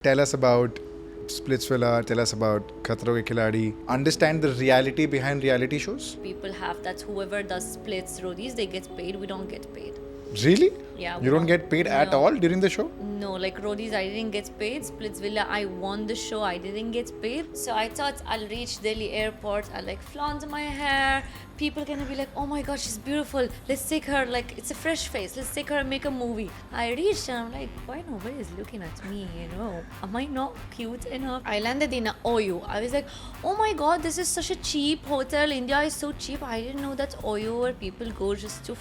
Tell us about Splitsvilla, tell us about Khatro Ke Khiladi. Understand the reality behind reality shows. People have that whoever does splits roadies, they get paid. We don't get paid. Really? Yeah. You don't get paid at all during the show? No, like roadies, I didn't get paid. Splitsvilla, I won the show. I didn't get paid. So I thought I'll reach Delhi airport. I'll like flaunt my hair. People gonna be like, oh my god, she's beautiful. Let's take her. Like it's a fresh face. Let's take her and make a movie. I reached and I'm like, why nobody is looking at me? You know, am I not cute enough? I landed in Oyo. I was like, oh my god, this is such a cheap hotel. India is so cheap. I didn't know that Oyo where people go just to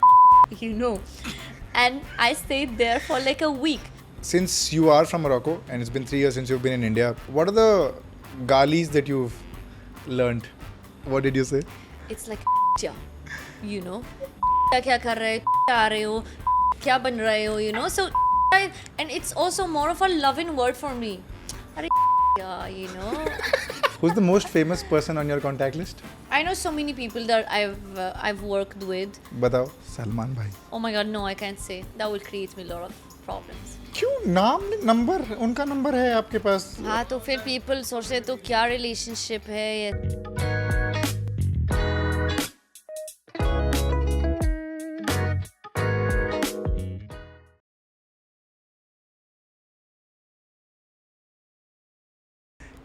you know. And I stayed there for like a week. Since you are from Morocco and it's been 3 years since you've been in India, what are the Galis that you've learned? What did you say? It's like you know, क्या कर रहे हो, आ रहे हो, क्या बन रहे हो, you know. So and it's also more of a loving word for me. अरे you know. Who's the most famous person on your contact list? I know so many people that I've worked with. बताओ. Salman bhai. Oh my god, no, I can't say. That will create me a lot of problems. क्यों? नाम number उनका number है आपके पास. हाँ तो फिर people सोचते तो क्या relationship है ये.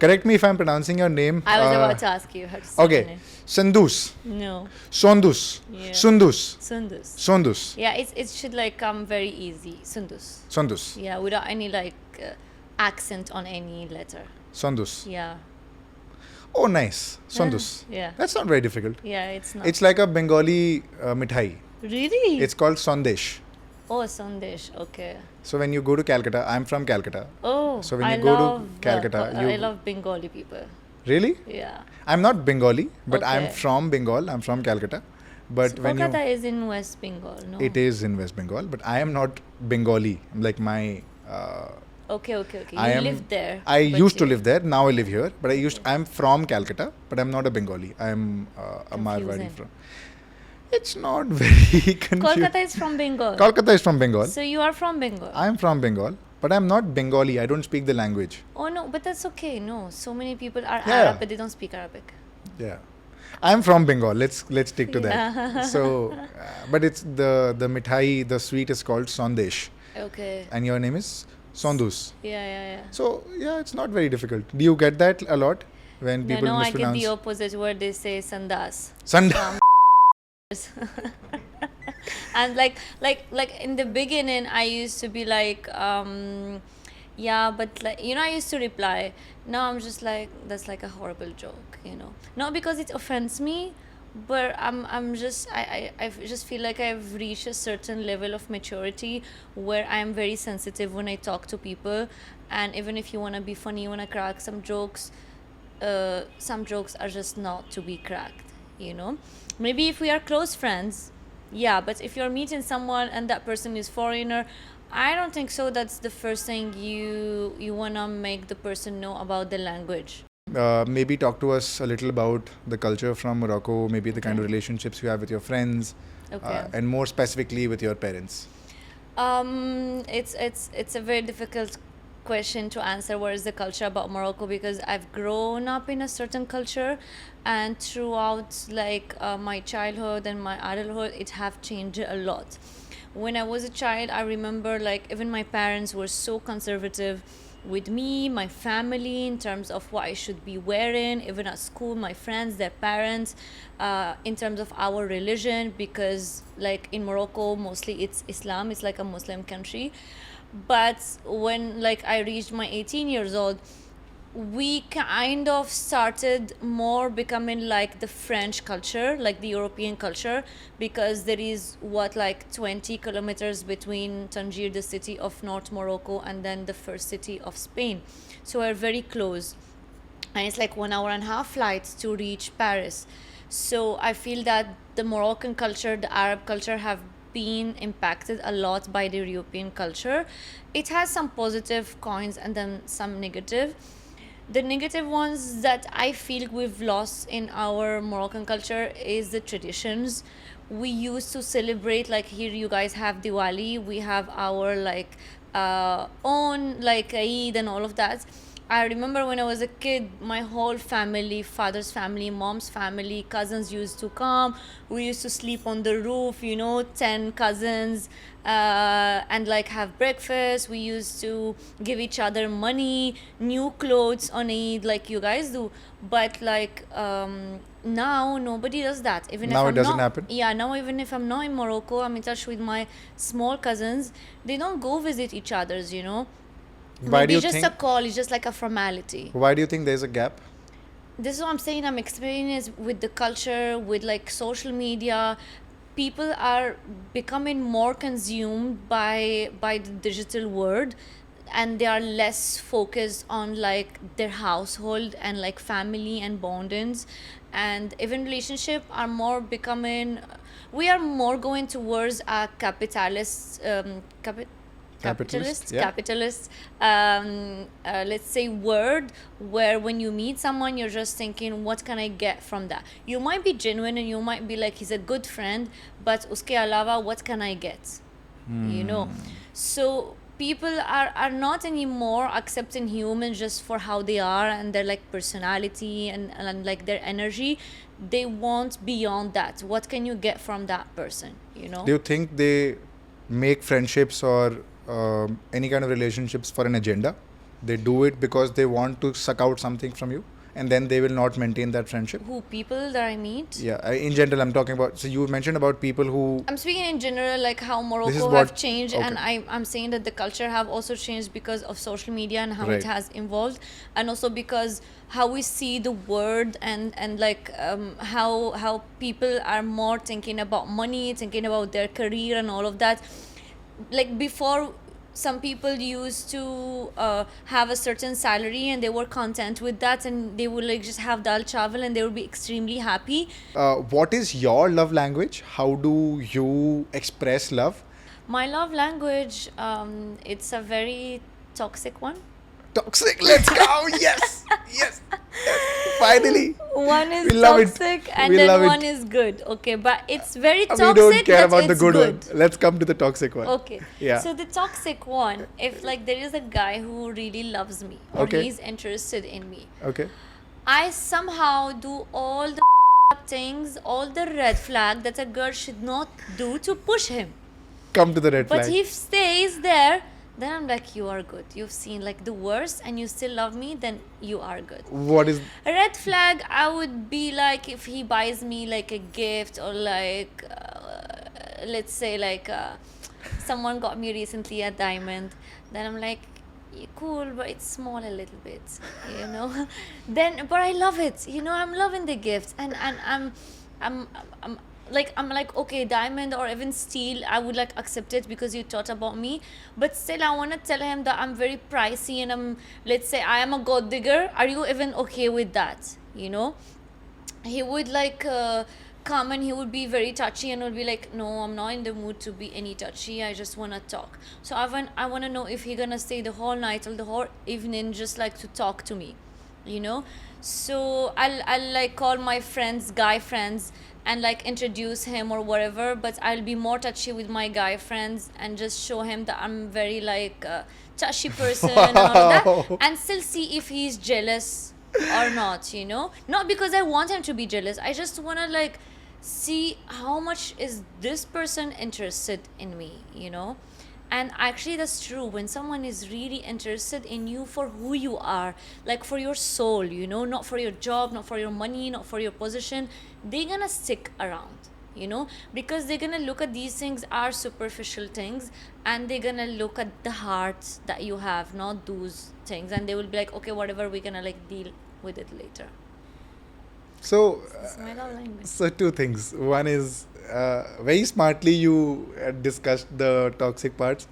Correct me if I'm pronouncing your name. I was about to ask you how to say your Okay. name. Sandus. No. Sondus. Yeah. Sundus. Sundus. Sondus. Yeah, it should like come very easy. Sundus. Sondus. Yeah, without any like accent on any letter. Sondus. Yeah. Oh, nice. Sondus. Yeah. That's not very difficult. Yeah, it's not. It's like a Bengali mithai. Really? It's called Sandesh. Oh, Sandesh. Okay. So when you go to Calcutta, I'm from Calcutta. Oh. So when you go to Calcutta, I love Bengali people. Really? Yeah. I'm not Bengali, but I'm Okay. from Bengal. I'm from Calcutta. But So when Kolkata is in West Bengal, no? it is in West Bengal, but I am not Bengali. Like my Okay. I You am- lived there. I but used to you- live there. Now I live here. But I'm from Calcutta, but I'm not a Bengali. I'm a Marwari Confusing. from. It's not very confusing. Kolkata is from Bengal. Kolkata is from Bengal. So you are from Bengal. I'm from Bengal, but I'm not Bengali. I don't speak the language. Oh no, but that's okay. No, so many people are Yeah. Arab, but they don't speak Arabic. Yeah, I'm from Bengal. Let's stick to that. Yeah. So, but it's the mithai, the sweet is called Sandesh, Okay. and your name is Sondus. Yeah. So yeah, it's not very difficult. Do you get that a lot when people No, I get mispronounce? the opposite where they say sandas. Sand- And like in the beginning I used to be like yeah, but like you know I used to reply. Now I'm just like that's like a horrible joke, you know. Not because it offends me, but I'm just I just feel like I've reached a certain level of maturity where I'm very sensitive when I talk to people, and even if you want to be funny, you want to crack some jokes are just not to be cracked, you know. Maybe if we are close friends, yeah, but if you're meeting someone and that person is foreigner, I don't think so that's the first thing you want to make the person know about the language. maybe talk to us a little about the culture from Morocco. Maybe the kind of relationships you have with your friends, Okay. and more specifically with your parents. It's a very difficult question to answer. What is the culture about Morocco? Because I've grown up in a certain culture, and throughout like my childhood and my adulthood, it have changed a lot. When I was a child, I remember like even my parents were so conservative with me, my family, in terms of what I should be wearing, even at school, my friends, their parents, in terms of our religion, because like in Morocco, mostly it's Islam, it's like a Muslim country. But when like I reached my 18 years old, we kind of started more becoming like the French culture, like the European culture, because there is like 20 kilometers between Tangier, the city of North Morocco, and then the first city of Spain. So we're very close. And it's like 1 hour and a half flight to reach Paris. So I feel that the Moroccan culture, the Arab culture have been impacted a lot by the European culture. It has some positive coins and then some negative. The negative ones that I feel we've lost in our Moroccan culture is the traditions. We used to celebrate, like here you guys have Diwali, we have our like on like Eid and all of that. I remember when I was a kid, my whole family, father's family, mom's family, cousins used to come. We used to sleep on the roof, 10 cousins, and like have breakfast. We used to give each other money, new clothes on Eid, like you guys do. But like now, nobody does that. Even Now if it I'm doesn't not, happen? Yeah, now even if I'm not in Morocco, I'm in touch with my small cousins. They don't go visit each other's. Why Maybe do you just think? a call is just like a formality. Why do you think there's a gap? This is what I'm saying. I'm experiencing with the culture, with like social media. People are becoming more consumed by the digital world, and they are less focused on like their household and like family and bondings, and even relationship are more becoming. We are more going towards a capitalist Capitalist, yeah. let's say word, where when you meet someone you're just thinking what can I get from that. You might be genuine and you might be like he's a good friend, but uske alawa what can I get. So people are not anymore accepting humans just for how they are and their like personality and like their energy. They want beyond that. What can you get from that person? Do you think they make friendships or any kind of relationships for an agenda? They do it because they want to suck out something from you, and then they will not maintain that friendship? Who people that I meet? Yeah, in general, I'm talking about. So you mentioned about people who. I'm speaking in general, like how Morocco what- have changed, and okay. I'm saying that the culture have also changed because of social media and how Right. it has evolved, and also because how we see the world and like how people are more thinking about money, thinking about their career and all of that. Like before, some people used to have a certain salary and they were content with that, and they would like just have dal chawal and they would be extremely happy. What is your love language? How do you express love? My love language, it's a very toxic one. Toxic. Let's go. Yes. Yes. Finally. One is We love it. toxic and We then love it. one is good. Okay, but it's very We toxic. don't care but about the it's good one. Let's come to the toxic one. Okay. Yeah. So the toxic one, if like there is a guy who really loves me or Okay. he's interested in me, Okay. I somehow do all the things, all the red flag that a girl should not do to push him. Come to the red But flag. he stays there, then I'm like, you are good. You've seen like the worst and you still love me, then you are good. What is? A red flag, I would be like if he buys me like a gift or like, let's say like someone got me recently a diamond. Then I'm like, cool, but it's small a little bit. Then, but I love it. I'm loving the gift, and I'm like, okay, diamond or even steel, I would like accept it because you thought about me. But still, I want to tell him that I'm very pricey and let's say I am a gold digger. Are you even okay with that? He would like come and he would be very touchy and would be like, no, I'm not in the mood to be any touchy. I just want to talk. So I want to know if he gonna stay the whole night or the whole evening just like to talk to me. So I'll like call my friends, guy friends, and like introduce him or whatever, but I'll be more touchy with my guy friends and just show him that I'm very like touchy person and all of that, and still see if he's jealous or not. Not because I want him to be jealous, I just want to like see how much is this person interested in me. And actually that's true. When someone is really interested in you for who you are, like for your soul, not for your job, not for your money, not for your position, they're gonna stick around, because they're gonna look at these things are superficial things, and they're gonna look at the heart that you have, not those things, and they will be like, okay, whatever, we're gonna like deal with it later. So, It's my love language. so two things. One is very smartly you discussed the toxic parts,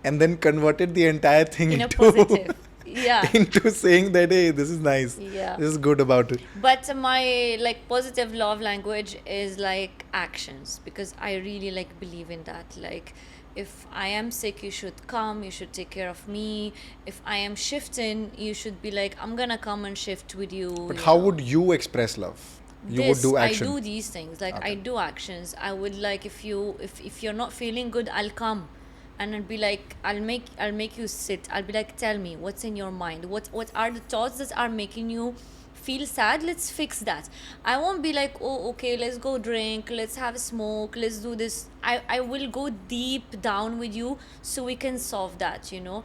and then converted the entire thing In a into positive. Yeah. into saying that, hey, this is nice. Yeah. This is good about it. But my like positive love language is like actions, because I really like believe in that. Like if I am sick, you should come, you should take care of me. If I am shifting, you should be like, I'm gonna come and shift with you. But you how know. would you express love? You would do action. I do these things. Like Okay. I do actions. I would like if you're not feeling good, I'll come and I'll be like, I'll make you sit. I'll be like, tell me what's in your mind. What are the thoughts that are making you feel sad? Let's fix that. I won't be like, oh, okay, let's go drink, let's have a smoke, let's do this. I will go deep down with you so we can solve that, you know.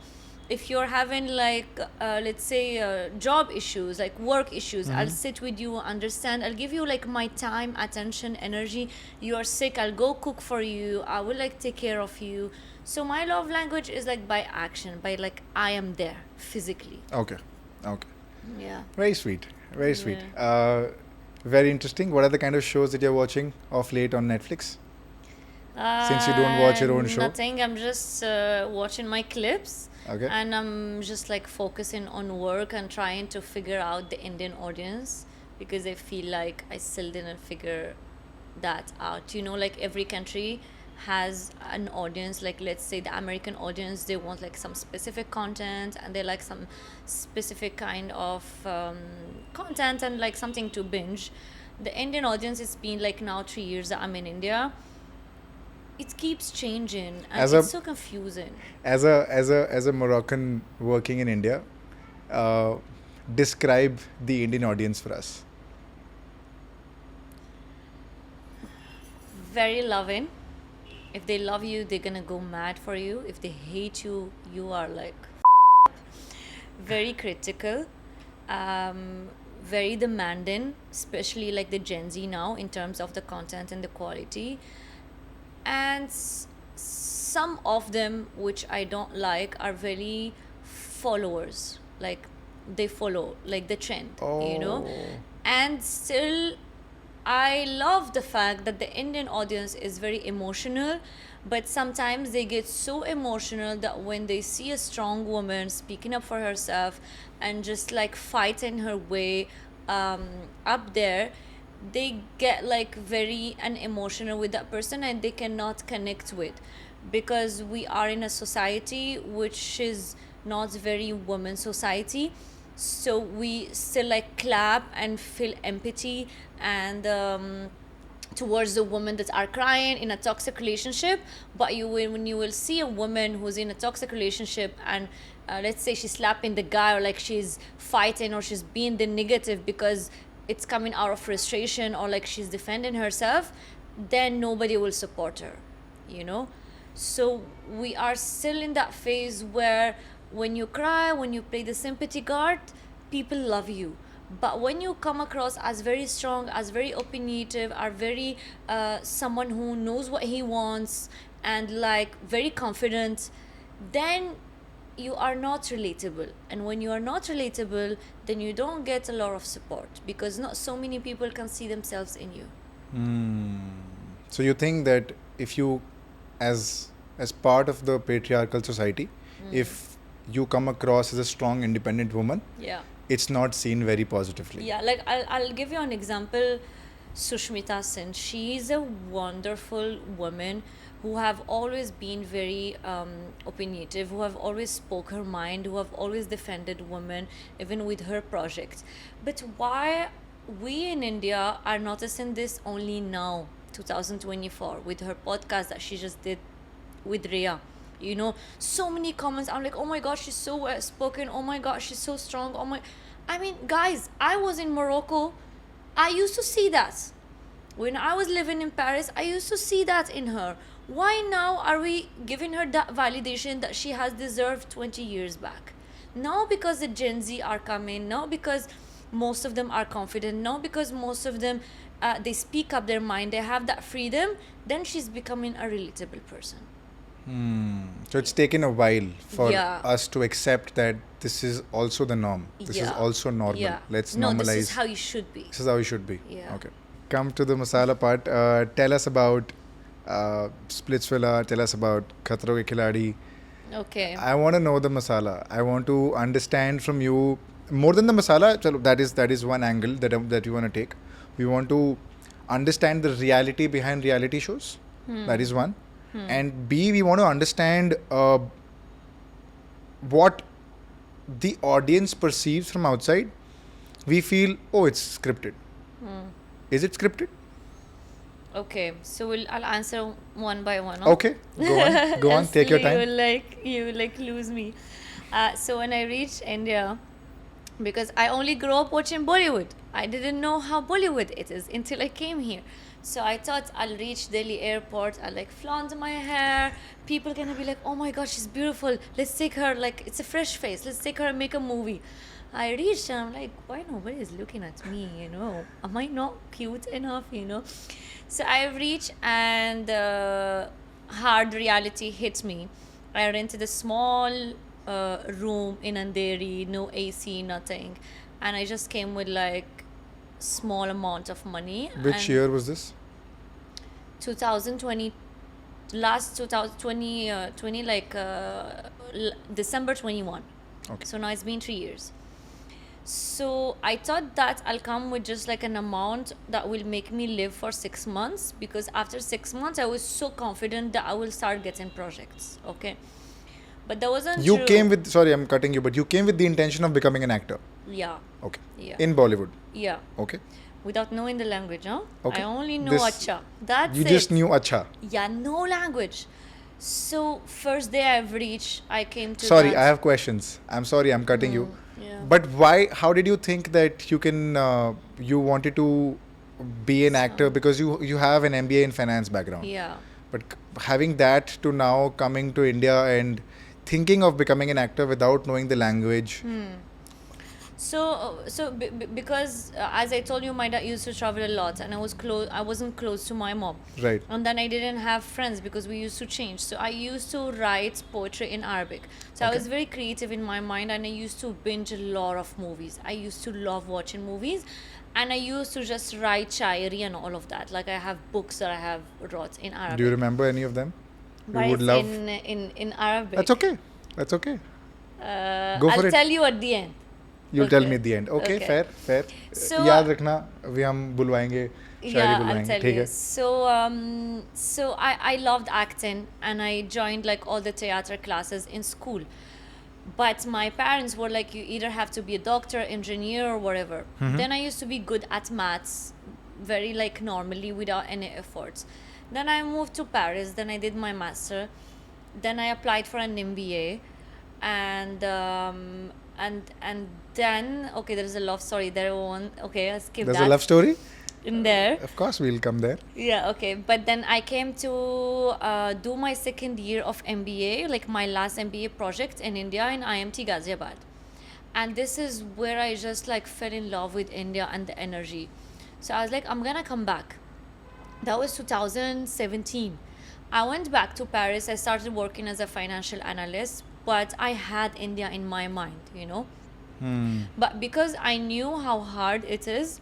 If you're having like let's say job issues, like work issues, I'll sit with you, understand, I'll give you like my time, attention, energy. You are sick, I'll go cook for you, I will like take care of you. So my love language is like by action, by like I am there physically. Okay. Yeah. Very sweet. Very sweet. Very interesting. What are the kind of shows that you're watching of late on Netflix? Since you don't watch your own show? Nothing. I'm just watching my clips. Okay. And I'm just like focusing on work and trying to figure out the Indian audience, because I feel like I still didn't figure that out. You know, like every country has an audience. Like let's say the American audience, they want like some specific content, and they like some specific kind of content and like something to binge. The Indian audience, it's been like now 3 years that I'm in India. It keeps changing, and it's so confusing. As a Moroccan working in India, describe the Indian audience for us. Very loving. If they love you, they're gonna go mad for you. If they hate you, you are like very critical, very demanding, especially like the Gen Z now in terms of the content and the quality. And some of them, which I don't like, are very followers. Like they follow like the trend, you know. And still, I love the fact that the Indian audience is very emotional, but sometimes they get so emotional that when they see a strong woman speaking up for herself and just like fighting her way up there, they get like very unemotional with that person, and they cannot connect with, because we are in a society which is not very woman society. So we still like clap and feel empathy and towards the women that are crying in a toxic relationship. But when you will see a woman who's in a toxic relationship and let's say she's slapping the guy, or like she's fighting, or she's being the negative because it's coming out of frustration, or like she's defending herself, then nobody will support her, you know. So we are still in that phase where when you cry, when you play the sympathy card, people love you. But when you come across as very strong, as very opinionative, are very someone who knows what he wants and like very confident, then you are not relatable. And when you are not relatable, then you don't get a lot of support, because not so many people can see themselves in you. So you think that if you, as part of the patriarchal society, if you come across as a strong independent woman, it's not seen very positively. Yeah, like I'll give you an example. Sushmita Sen, she's a wonderful woman who have always been very opinionative, who have always spoke her mind, who have always defended women, even with her projects. But why we in India are noticing this only now, 2024, with her podcast that she just did with Rhea? You know, so many comments. I'm like, oh my god, she's so well spoken. Oh my god, she's so strong. Oh my, I mean, guys, I was in Morocco. I used to see that. When I was living in Paris, I used to see that in her. Why now are we giving her that validation that she has deserved 20 years back? Now because the Gen Z are coming, now because most of them are confident, now because most of them, they speak up their mind, they have that freedom, then she's becoming a relatable person. So it's taken a while for us to accept that this is also the norm. This is also normal. Let's normalize. This is how you should be. This is how you should be. Yeah. Okay. Come to the masala part. Tell us about Splitsvilla. Tell us about Khatro Ke Khiladi. Okay. I want to know the masala. I want to understand from you more than the masala. Chalo, that is one angle that you want to take. We want to understand the reality behind reality shows. That is one. And B, we want to understand what the audience perceives from outside. We feel, oh, it's scripted. Is it scripted? Okay, so I'll answer one by one. Okay, go on. Go on. Else Take your You time. will lose me. So when I reached India, because I only grew up watching Bollywood, I didn't know how Bollywood it is until I came here. So I thought I'll reach Delhi airport, I'll like flaunt my hair. People gonna be like, oh my god, she's beautiful. Let's take her, like it's a fresh face. Let's take her and make a movie. I reached and I'm like, why nobody is looking at me, you know? Am I not cute enough, you know? So I reached and hard reality hit me. I rented a small room in Andheri, no AC, nothing. And I just came with like small amount of money. Which and year was this? 2020, last 2020, 20 like December 21. Okay. So now it's been 3 years. So I thought that I'll come with just like an amount that will make me live for 6 months, because after 6 months I was so confident that I will start getting projects. Okay. But that wasn't You true. came with, sorry, I'm cutting you, but you came with the intention of becoming an actor. Yeah. Okay. Yeah. In Bollywood. Yeah. Okay. Without knowing the language, huh? Okay. I only know This- Acha. That's You it. just knew Acha. Yeah, no language. So first day I've reached, I came to Sorry, that- I have questions. I'm sorry, I'm cutting you. yeah. But why, how did you think that you can, you wanted to be an actor? Because you have an MBA in finance background. Yeah. But having that to now coming to India and thinking of becoming an actor without knowing the language. So because as I told you, my dad used to travel a lot, and I wasn't close to my mom. Right. And then I didn't have friends because we used to change. So I used to write poetry in Arabic. So I Okay. was very creative in my mind, and I used to binge a lot of movies. I used to love watching movies, and I used to just write shairi and all of that. Like I have books that I have wrote in Arabic. Do you remember any of them? But You would it's love. in Arabic. That's okay. That's okay. Go for I'll it. tell you at the end. You'll tell Okay. me at the end. Okay, Okay. fair. So, याद रखना अभी हम बुलवाएंगे शायरी Yeah, I'll बुलवाएंगे tell ठीक you. है So I loved acting, and I joined like all the theater classes in school. But my parents were like, you either have to be a doctor, engineer, or whatever. Then I used to be good at maths, very like normally without any efforts. Then I moved to Paris. Then I did my master. Then I applied for an MBA, and then okay, there is a love story there. Okay, I'll skip There's that. a love story. In there. Of course, we'll come there. Yeah, okay. But then I came to do my second year of MBA, like my last MBA project in India in IMT Ghaziabad. And this is where I just like fell in love with India and the energy. So I was like, I'm gonna come back. That was 2017. I went back to Paris. I started working as a financial analyst, but I had India in my mind, you know. But because I knew how hard it is,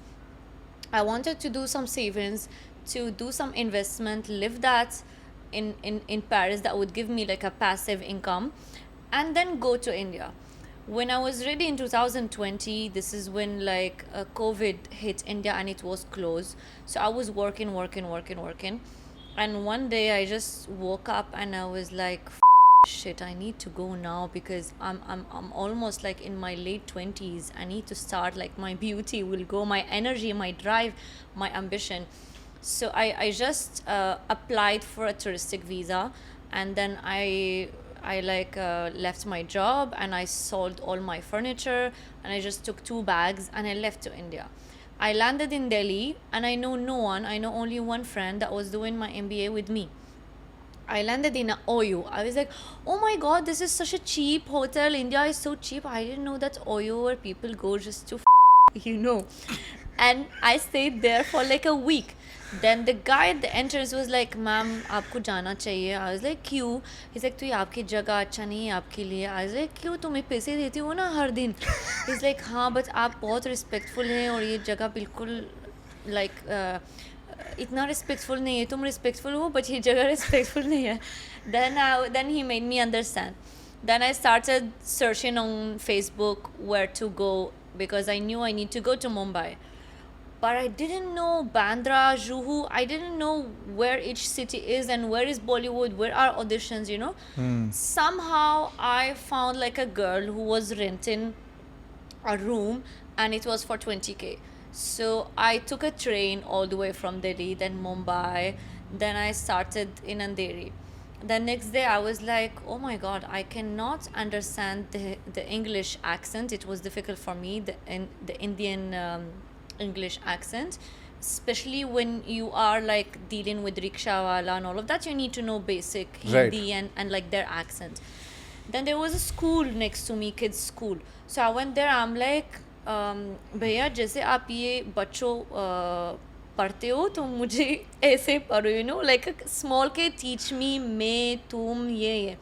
I wanted to do some savings, to do some investment, live that in Paris that would give me like a passive income, and then go to India. When I was ready in 2020, this is when like COVID hit India and it was closed. So I was working. And one day I just woke up and I was like, shit, I need to go now, because I'm almost like in my late 20s. I need to start, like my beauty will go, my energy, my drive, my ambition. So I just applied for a touristic visa, and then I left my job and I sold all my furniture, and I just took 2 bags and I left to India. I landed in Delhi and I know no one. I know only one friend that was doing my MBA with me. I landed in a Oyo. I was like, oh my god, this is such a cheap hotel. India is so cheap. I didn't know that Oyo where people go just to you know. And I stayed there for like a week. Then the guy at the entrance was like, ma'am, आपको जाना चाहिए. I was like, क्यों? He's like, तो ये आपकी जगह अच्छा नहीं है आपके लिए. I was like, क्यों? तुम्हें पैसे देती हो ना हर दिन. He's like, हाँ, but आप बहुत respectful हैं और ये जगह बिल्कुल like इतना respectful नहीं है. तुम respectful हो, but ये जगह respectful नहीं है. Then he made me understand. Then I started searching on Facebook where to go, because I knew I need to go to Mumbai. But I didn't know Bandra, Juhu. I didn't know where each city is and where is Bollywood, where are auditions, you know. Somehow I found like a girl who was renting a room, and it was for 20K. So I took a train all the way from Delhi, then Mumbai, then I started in Andheri. The next day I was like, oh my god, I cannot understand the English accent. It was difficult for me, the Indian English accent, especially when you are like dealing with rickshaw wala and all of that. You need to know basic Hindi and like their accent. Then there was a school next to me, kids school. So I went there. I'm like, भैया जैसे आप ये बच्चों पढ़ते हो तो मुझे ऐसे पढ़ो, you know, like a small kid teach me मैं तुम ये.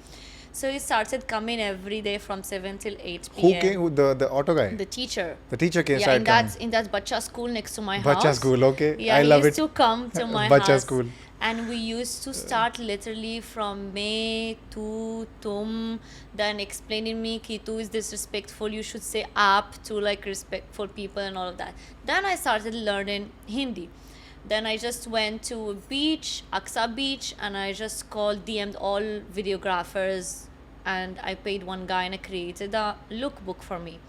So he started coming every day from 7 till 8 p.m. Who came? The auto guy? The teacher. The teacher came. Yeah, in that bacha school next to my house. Bacha school, okay. Yeah, I love it. He used to come to my Bacha house. school. And we used to start literally from me, tu, tum, then explaining me ki tu is disrespectful, you should say aap to like respectful people and all of that. Then I started learning Hindi. Then I just went to a beach, Aksa Beach, and I just DM'd all videographers, and I paid one guy and I created a lookbook for me.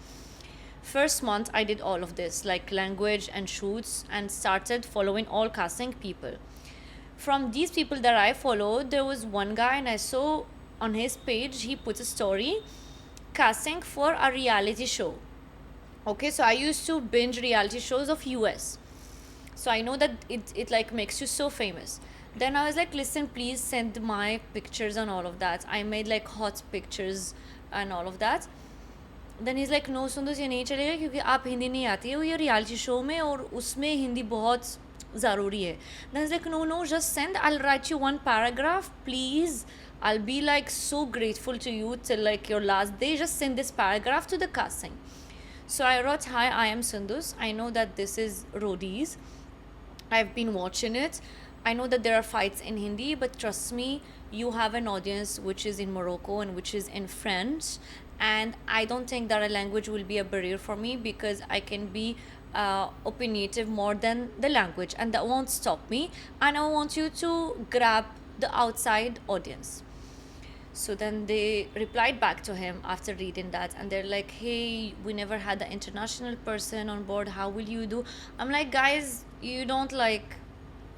First month I did all of this, like language and shoots, and started following all casting people. From these people that I followed, there was one guy and I saw on his page, he put a story casting for a reality show. Okay, so I used to binge reality shows of US. So I know that it like makes you so famous. Then I was like, listen, please send my pictures and all of that. I made like hot pictures and all of that. Then he's like, no Soundous, ये नहीं चलेगा क्योंकि आप हिंदी नहीं आती है, वो ये reality show में और उसमें हिंदी बहुत ज़रूरी है. Then I was like, no, just send. I'll write you one paragraph, please. I'll be like so grateful to you till like your last day. Just send this paragraph to the casting. So I wrote, hi, I am Soundous. I know that this is roadies. I've been watching it. I know that there are fights in Hindi, but trust me, you have an audience which is in Morocco and which is in French. And I don't think that a language will be a barrier for me because I can be opinionative more than the language, and that won't stop me. And I want you to grab the outside audience. So then they replied back to him after reading that, and they're like, hey, we never had an international person on board, how will you do? I'm like, guys, you don't like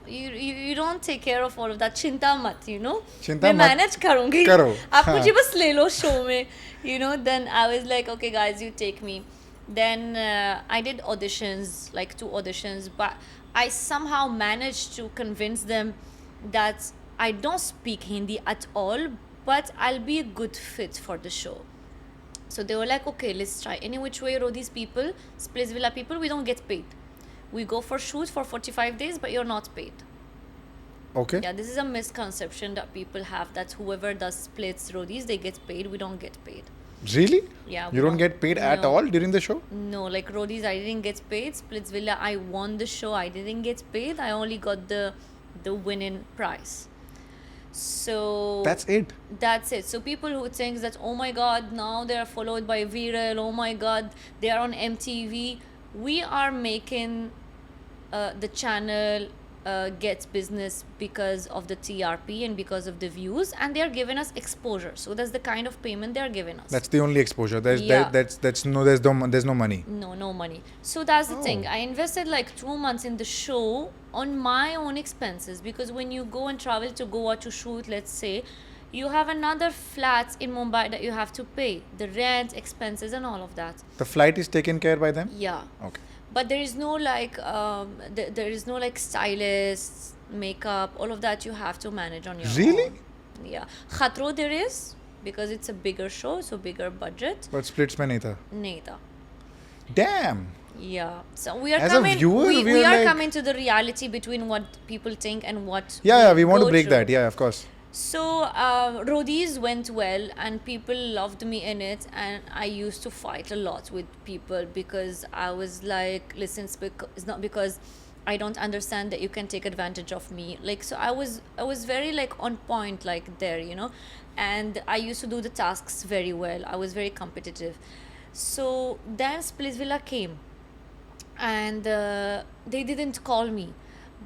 you don't take care of all of that, chinta mat, you know, मैं manage करूँगी, आप मुझे बस ले लो show में, you know. Then I was like, okay guys, you take me. Then I did auditions, like 2 auditions, but I somehow managed to convince them that I don't speak Hindi at all, but I'll be a good fit for the show. So they were like, okay, let's try. Any which way, these people, Splitsvilla people, we don't get paid. We go for shoot for 45 days, but you're not paid. Okay. Yeah, this is a misconception that people have, that whoever does splits, roadies, they get paid. We don't get paid. Really? Yeah. You don't get paid at all during the show? No, like roadies, I didn't get paid. Splitsvilla, I won the show. I didn't get paid. I only got the winning prize. So that's it. So people who think that, oh my god, now they are followed by Viral, oh my god, they are on MTV. We are making the channel gets business because of the TRP and because of the views, and they are giving us exposure. So that's the kind of payment they are giving us. That's the only exposure. There's no money. No money. So that's the thing. I invested like 2 months in the show on my own expenses, because when you go and travel to Goa to shoot, let's say, you have another flat in Mumbai that you have to pay, the rent, expenses, and all of that. The flight is taken care by them? Yeah. Okay. But there is no like there is no like stylists, makeup, all of that you have to manage on your own. Really? Yeah. Khatro there is, because it's a bigger show, so bigger budget. But Splits mein nahi tha. Nahi tha. Damn. Yeah. So we are As coming. a viewer, we are like, coming to the reality between what people think and what. Yeah, we want to break through. that. Yeah, of course. So roadies went well, and people loved me in it, and I used to fight a lot with people because I was like, listen, it's not because I don't understand that you can take advantage of me. Like, so I was very like on point, like there, you know, and I used to do the tasks very well. I was very competitive. So then Splitsvilla came, and they didn't call me,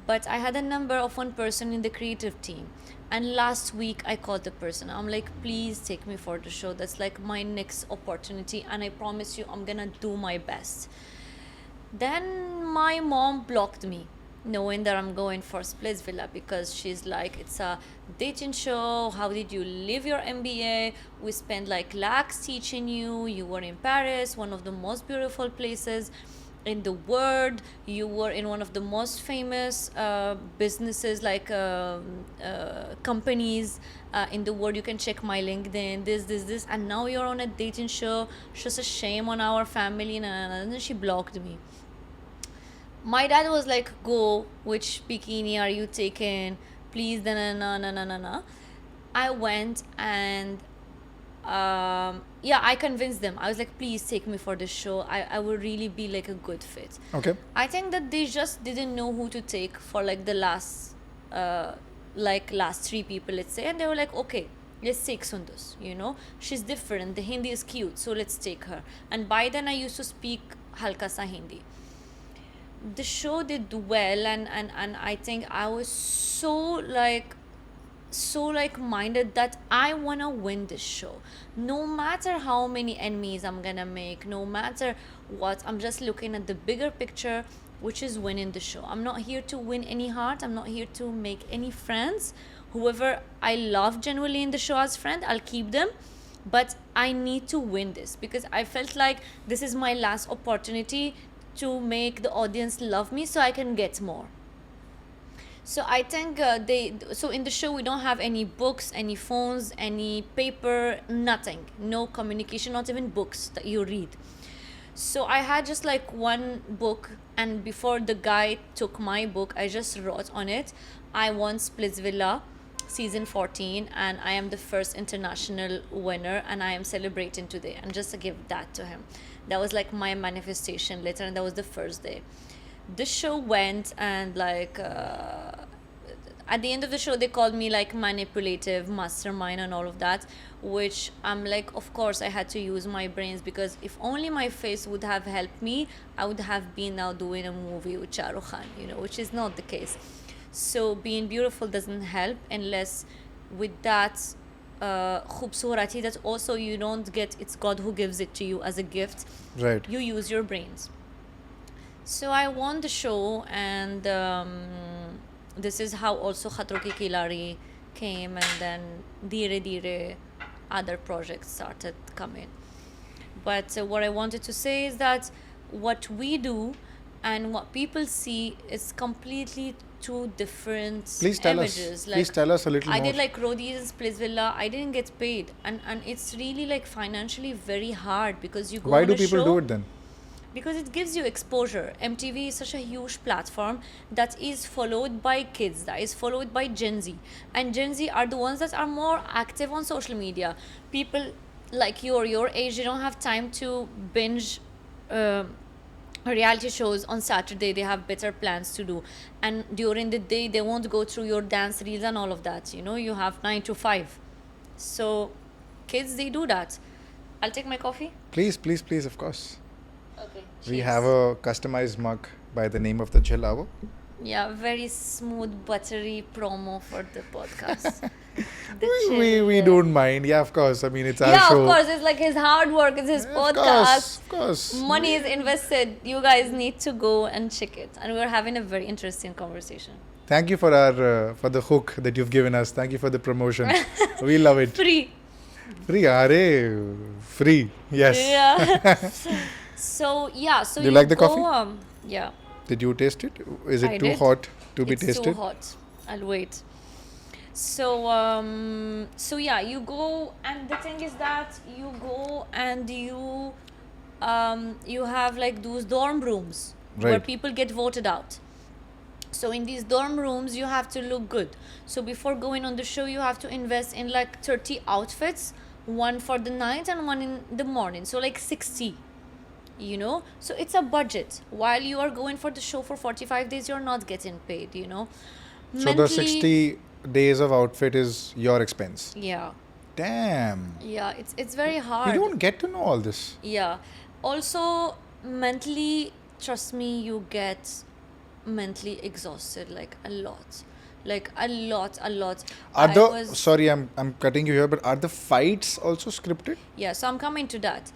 but I had a number of one person in the creative team. And last week I called the person. I'm like, please take me for the show. That's like my next opportunity, and I promise you I'm gonna do my best. Then my mom blocked me, knowing that I'm going for Splitsvilla, because she's like, it's a dating show. How did you live your MBA? We spent like lakhs teaching you. You were in Paris, one of the most beautiful places in the world. You were in one of the most famous businesses, like companies in the world. You can check my LinkedIn, this, and now you're on a dating show. It's just a shame on our family. And then she blocked me. My dad was like, go, which bikini are you taking? Please, na. I went, and I convinced them. I was like, please take me for this show. I would really be like a good fit. Okay. I think that they just didn't know who to take for like the last 3 people, let's say. And they were like, okay, let's take Soundous, she's different, the Hindi is cute, so let's take her. And by then I used to speak halka sa Hindi. The show did well, and I think I was so minded that I want to win this show. No matter how many enemies I'm gonna make, no matter what, I'm just looking at the bigger picture, which is winning the show. I'm not here to win any heart. I'm not here to make any friends. Whoever I love genuinely in the show as friend, I'll keep them. But I need to win this, because I felt like this is my last opportunity to make the audience love me so I can get more. So I think so in the show we don't have any books, any phones, any paper, nothing. No communication, not even books that you read. So I had just like one book, and before the guy took my book, I just wrote on it, I won Splitsvilla season 14, and I am the first international winner, and I am celebrating today, and just to give that to him. That was like my manifestation letter, and that was the first day. The show went, and like at the end of the show they called me like manipulative mastermind and all of that, which I'm like, of course I had to use my brains, because if only my face would have helped me, I would have been now doing a movie with Shah Rukh Khan, which is not the case. So being beautiful doesn't help unless with that khubsurati that also you don't get, it's God who gives it to you as a gift. Right. You use your brains. So I won the show, and this is how also Khatro Ki Khiladi came, and then dheere dheere other projects started coming. But what I wanted to say is that what we do and what people see is completely two different images. Please tell us a little more. I did like roadies in Splitsvilla. I didn't get paid, and it's really like financially very hard, because you go Why on do a people show, do it then? because it gives you exposure. MTV is such a huge platform that is followed by kids, that is followed by Gen Z, and Gen Z are the ones that are more active on social media. People like your age, they don't have time to binge reality shows on Saturday. They have better plans to do, and during the day they won't go through your dance reels and all of that. You have 9 to 5. So kids, they do that. I'll take my coffee. Please, of course. Okay. We cheers. have a customized mug by the name of the Chill Hour. Yeah, very smooth, buttery promo for the podcast. We don't mind. Yeah, of course. I mean, it's our Yeah, show. of course. It's like his hard work. It's his Yeah, podcast. Of course. Money is invested. You guys need to go and check it. And we're having a very interesting conversation. Thank you for our for the hook that you've given us. Thank you for the promotion. We love it. Free. Free, free. Yes. Yeah. So Do you like the go, coffee? Yeah. Did you taste it? Is it I too did. hot to be It's tasted? too hot. I'll wait. So yeah, you go, and the thing is that you go and you have like those dorm rooms where Right. people get voted out. So in these dorm rooms you have to look good. So before going on the show you have to invest in like 30 outfits, one for the night and one in the morning. So like 60. So it's a budget. While you are going for the show for 45 days, you're not getting paid, So the 60 days of outfit is your expense. Yeah. Damn. Yeah, it's very hard. We don't get to know all this. Yeah. Also, mentally, trust me, you get mentally exhausted, like a lot. Sorry, I'm cutting you here, but are the fights also scripted? Yeah, so I'm coming to that.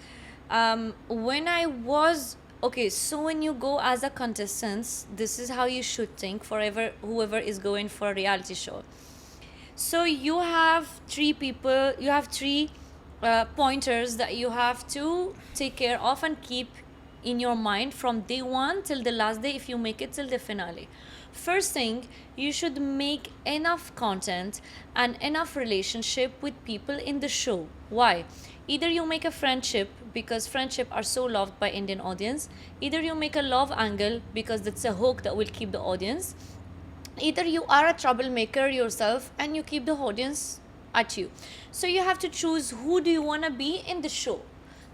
When I was Okay, so when you go as a contestant, this is how you should think for whoever is going for a reality show. So you have three pointers that you have to take care of and keep in your mind from day one till the last day if you make it till the finale. First thing, you should make enough content and enough relationship with people in the show. Why? Either you make a friendship because friendship are so loved by Indian audience. Either you make a love angle because that's a hook that will keep the audience. Either you are a troublemaker yourself and you keep the audience at you. So you have to choose who do you want to be in the show.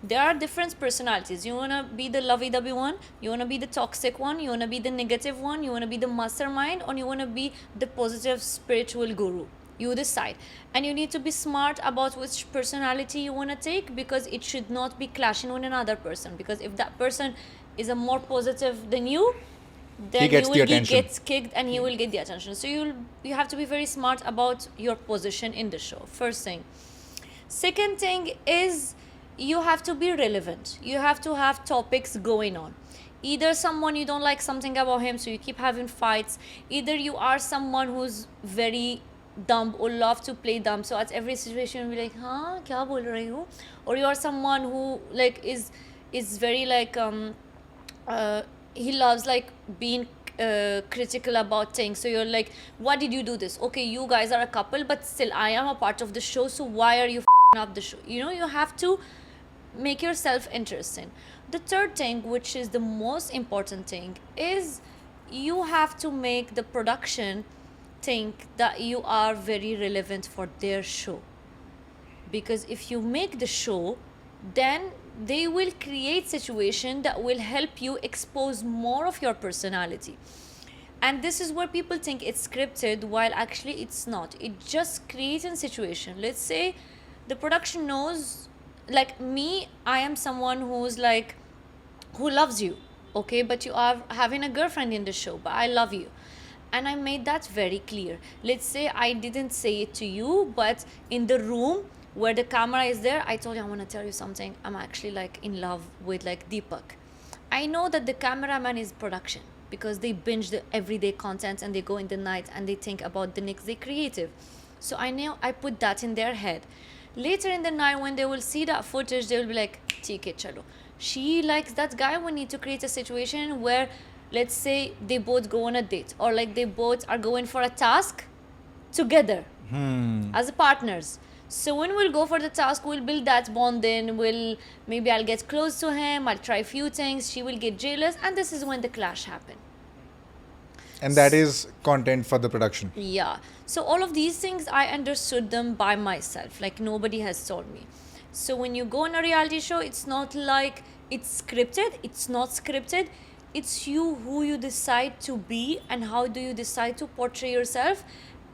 There are different personalities. You want to be the lovey-dovey one, you want to be the toxic one, you want to be the negative one, you want to be the mastermind, or you want to be the positive spiritual guru. You decide. And you need to be smart about which personality you want to take, because it should not be clashing with another person. Because if that person is a more positive than you, then he gets kicked and he will get the attention. So you have to be very smart about your position in the show. First thing. Second thing is you have to be relevant. You have to have topics going on. Either someone you don't like something about him, so you keep having fights. Either you are someone who's very dumb or love to play dumb, so at every situation you'll be like, huh, kya bol rahi hu? Or you are someone who like is very like he loves like being critical about things. So you're like, why did you do this? Okay, you guys are a couple, but still I am a part of the show, so why are you up the show? You know, you have to make yourself interesting. The third thing, which is the most important thing, is you have to make the production think that you are very relevant for their show. Because if you make the show, then they will create situation that will help you expose more of your personality. And this is where people think it's scripted, while actually it's not. It just creates a situation. Let's say the production knows, like me, I am someone who's like, who loves you, okay, but you are having a girlfriend in the show, but I love you. And I made that very clear. Let's say I didn't say it to you, but in the room where the camera is there, I told you, I want to tell you something. I'm actually like in love with like Deepak. I know that the cameraman is production because they binge the everyday content and they go in the night and they think about the next day creative. So I know I put that in their head. Later in the night when they will see that footage, they will be like, theek hai, chalo. She likes that guy. We need to create a situation where, let's say, they both go on a date, or like they both are going for a task together as partners. So when we'll go for the task, we'll build that bond. Then maybe I'll get close to him, I'll try a few things, she will get jealous, and this is when the clash happen. And that is content for the production. Yeah. So all of these things, I understood them by myself. Like nobody has told me. So when you go on a reality show, it's not like it's scripted. It's not scripted. It's you who you decide to be and how do you decide to portray yourself.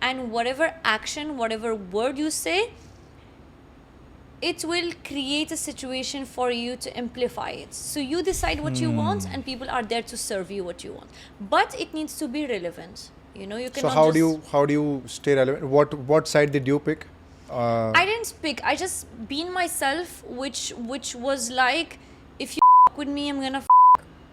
And whatever action, whatever word you say, it will create a situation for you to amplify it. So you decide what you want and people are there to serve you what you want. But it needs to be relevant. You know, you cannot. So how do you stay relevant? What side did you pick? I didn't pick. I just been myself, which was like, if you with me, I'm gonna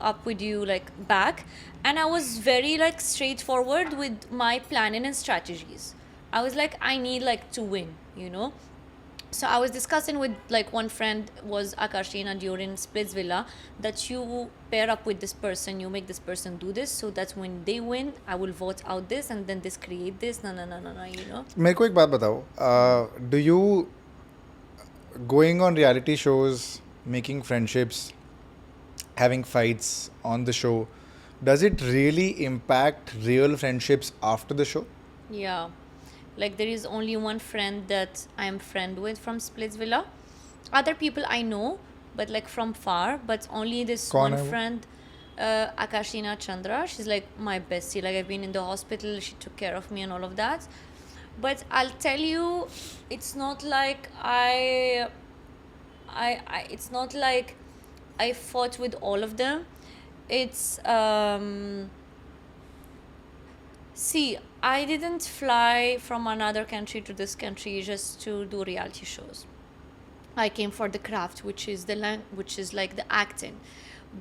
up with you like back. And I was very like straightforward with my planning and strategies. I was like, I need like to win, you know. So I was discussing with like one friend was Akashina during Splitsvilla that you pair up with this person, you make this person do this, so that when they win, I will vote out this and then this create this, no, you know. मेरे को एक बात बताओ, do you going on reality shows, making friendships, having fights on the show, does it really impact real friendships after the show? Yeah. Like there is only one friend that I am friend with from Splitsvilla. Other people I know, but like from far. But only this one friend, Akashina Chandra. She's like my bestie. Like I've been in the hospital. She took care of me and all of that. But I'll tell you, it's not like it's not like I fought with all of them. It's see, I didn't fly from another country to this country just to do reality shows. I came for the craft, which is like the acting.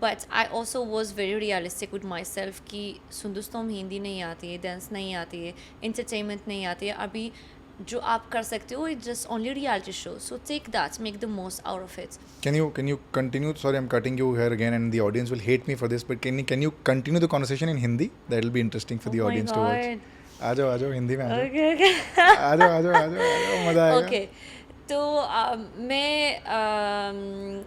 but I also was very realistic with myself कि सुंदुस तो हम हिंदी नहीं आती है, dance नहीं आती है, entertainment नहीं आती है, अभी जो आप कर सकते हो it's just only reality show, so take that, make the most out of it. Can you continue? Sorry, I'm cutting you here again, and the audience will hate me for this. But can you continue the conversation in Hindi? That'll be interesting for the audience to watch. आ जाओ हिंदी में आ जाओ. Okay. आ जाओ मजा आएगा. Okay. तो मैं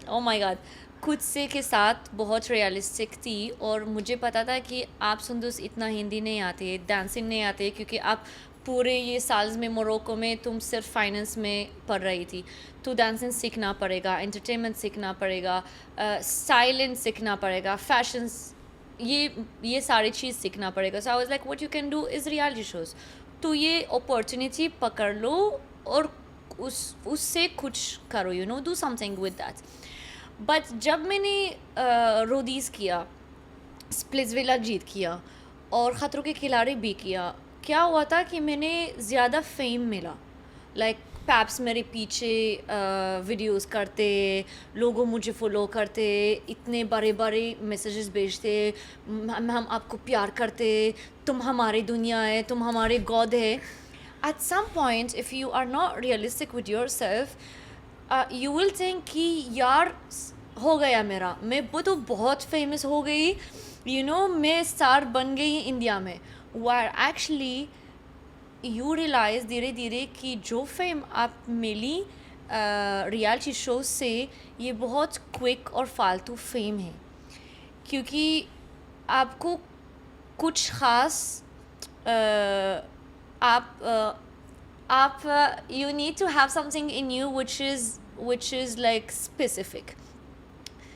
oh my god, खुद से के साथ बहुत रियलिस्टिक थी और मुझे पता था कि आप सुंदुस इतना हिंदी नहीं आती है, डांसिंग नहीं आती है, क्योंकि आप पूरे ये साल्स में मोरक्को में तुम सिर्फ फाइनेंस में पढ़ रही थी, तो डांसिंग सीखना पड़ेगा, एंटरटेनमेंट सीखना पड़ेगा, स्टाइलिंग सीखना पड़ेगा, फैशन, ये सारी चीज़ सीखना पड़ेगा. So I was like what you can do is reality shows. तो ये अपॉर्चुनिटी पकड़ लो और उससे कुछ करो, you know, do something with that. But जब मैंने रोडीज़ किया, स्प्लिट्सविला जीत किया और ख़तरों के खिलाड़ी भी किया, क्या हुआ था कि मैंने ज़्यादा फेम मिला. लाइक पैप्स मेरे पीछे वीडियोस करते, लोगों मुझे फॉलो करते, इतने बड़े बड़े मैसेजेस भेजते, हम आपको प्यार करते, तुम हमारी दुनिया है, तुम हमारे गॉड है. At some point if you are not realistic with your self, you will think कि यार हो गया मेरा, मैं तो बहुत फेमस हो गई, यू नो, मैं स्टार बन गई इंडिया में. वायर एक्चुअली यू रियलाइज़ धीरे धीरे कि जो फेम आप मिली रियलिटी शो से, ये बहुत क्विक और फालतू फेम है, क्योंकि आपको कुछ ख़ास आप you need to have something in you which is like specific,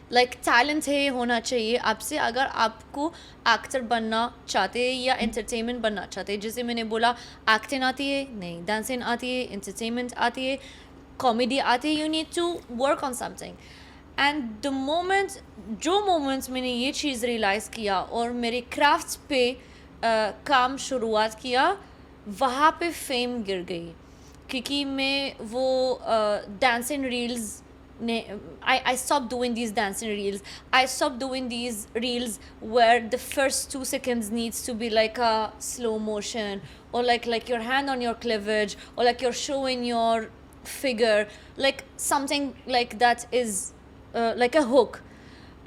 like talent है, होना चाहिए आपसे अगर आपको एक्टर बनना चाहते हैं या एंटरटेनमेंट बनना चाहते हैं. जैसे मैंने बोला, एक्टिंग आती है नहीं, डांसिंग आती है, एंटरटेनमेंट आती है, कॉमेडी आती है, you need to work on something. And the moments मैंने ये चीज़ रियलाइज़ किया और मेरे क्राफ्ट पे काम शुरुआत किया, वहाँ पे फेम गिर गई, क्योंकि मैं वो dancing reels I stopped doing these dancing reels. I stopped doing these reels where the first 2 seconds needs to be like a slow motion, or like your hand on your cleavage, or like you're showing your figure, like something like that is like a hook.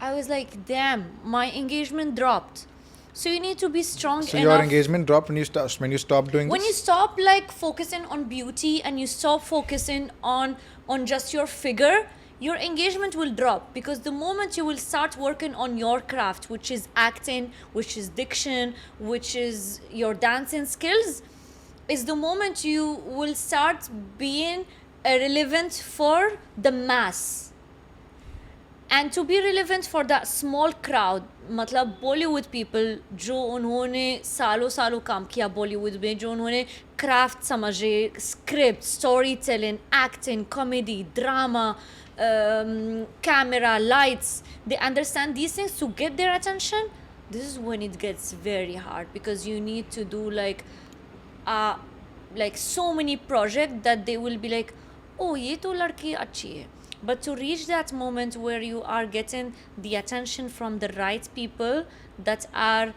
I was like, damn, my engagement dropped. So you need to be strong enough. So your engagement dropped when you stopped doing when this? you stop like focusing on beauty and you stop focusing on just your figure, your engagement will drop, because the moment you will start working on your craft, which is acting, which is diction, which is your dancing skills, is the moment you will start being relevant for the mass. And to be relevant for that small crowd, मतलब Bollywood people जो उन्होंने सालों काम किया Bollywood में, जो उन्होंने craft समझे, script, storytelling, acting, comedy, drama, camera, lights, they understand these things to get their attention. This is when it gets very hard, because you need to do like so many projects that they will be like, oh ये तो लड़की अच्छी है. But to reach that moment where you are getting the attention from the right people that are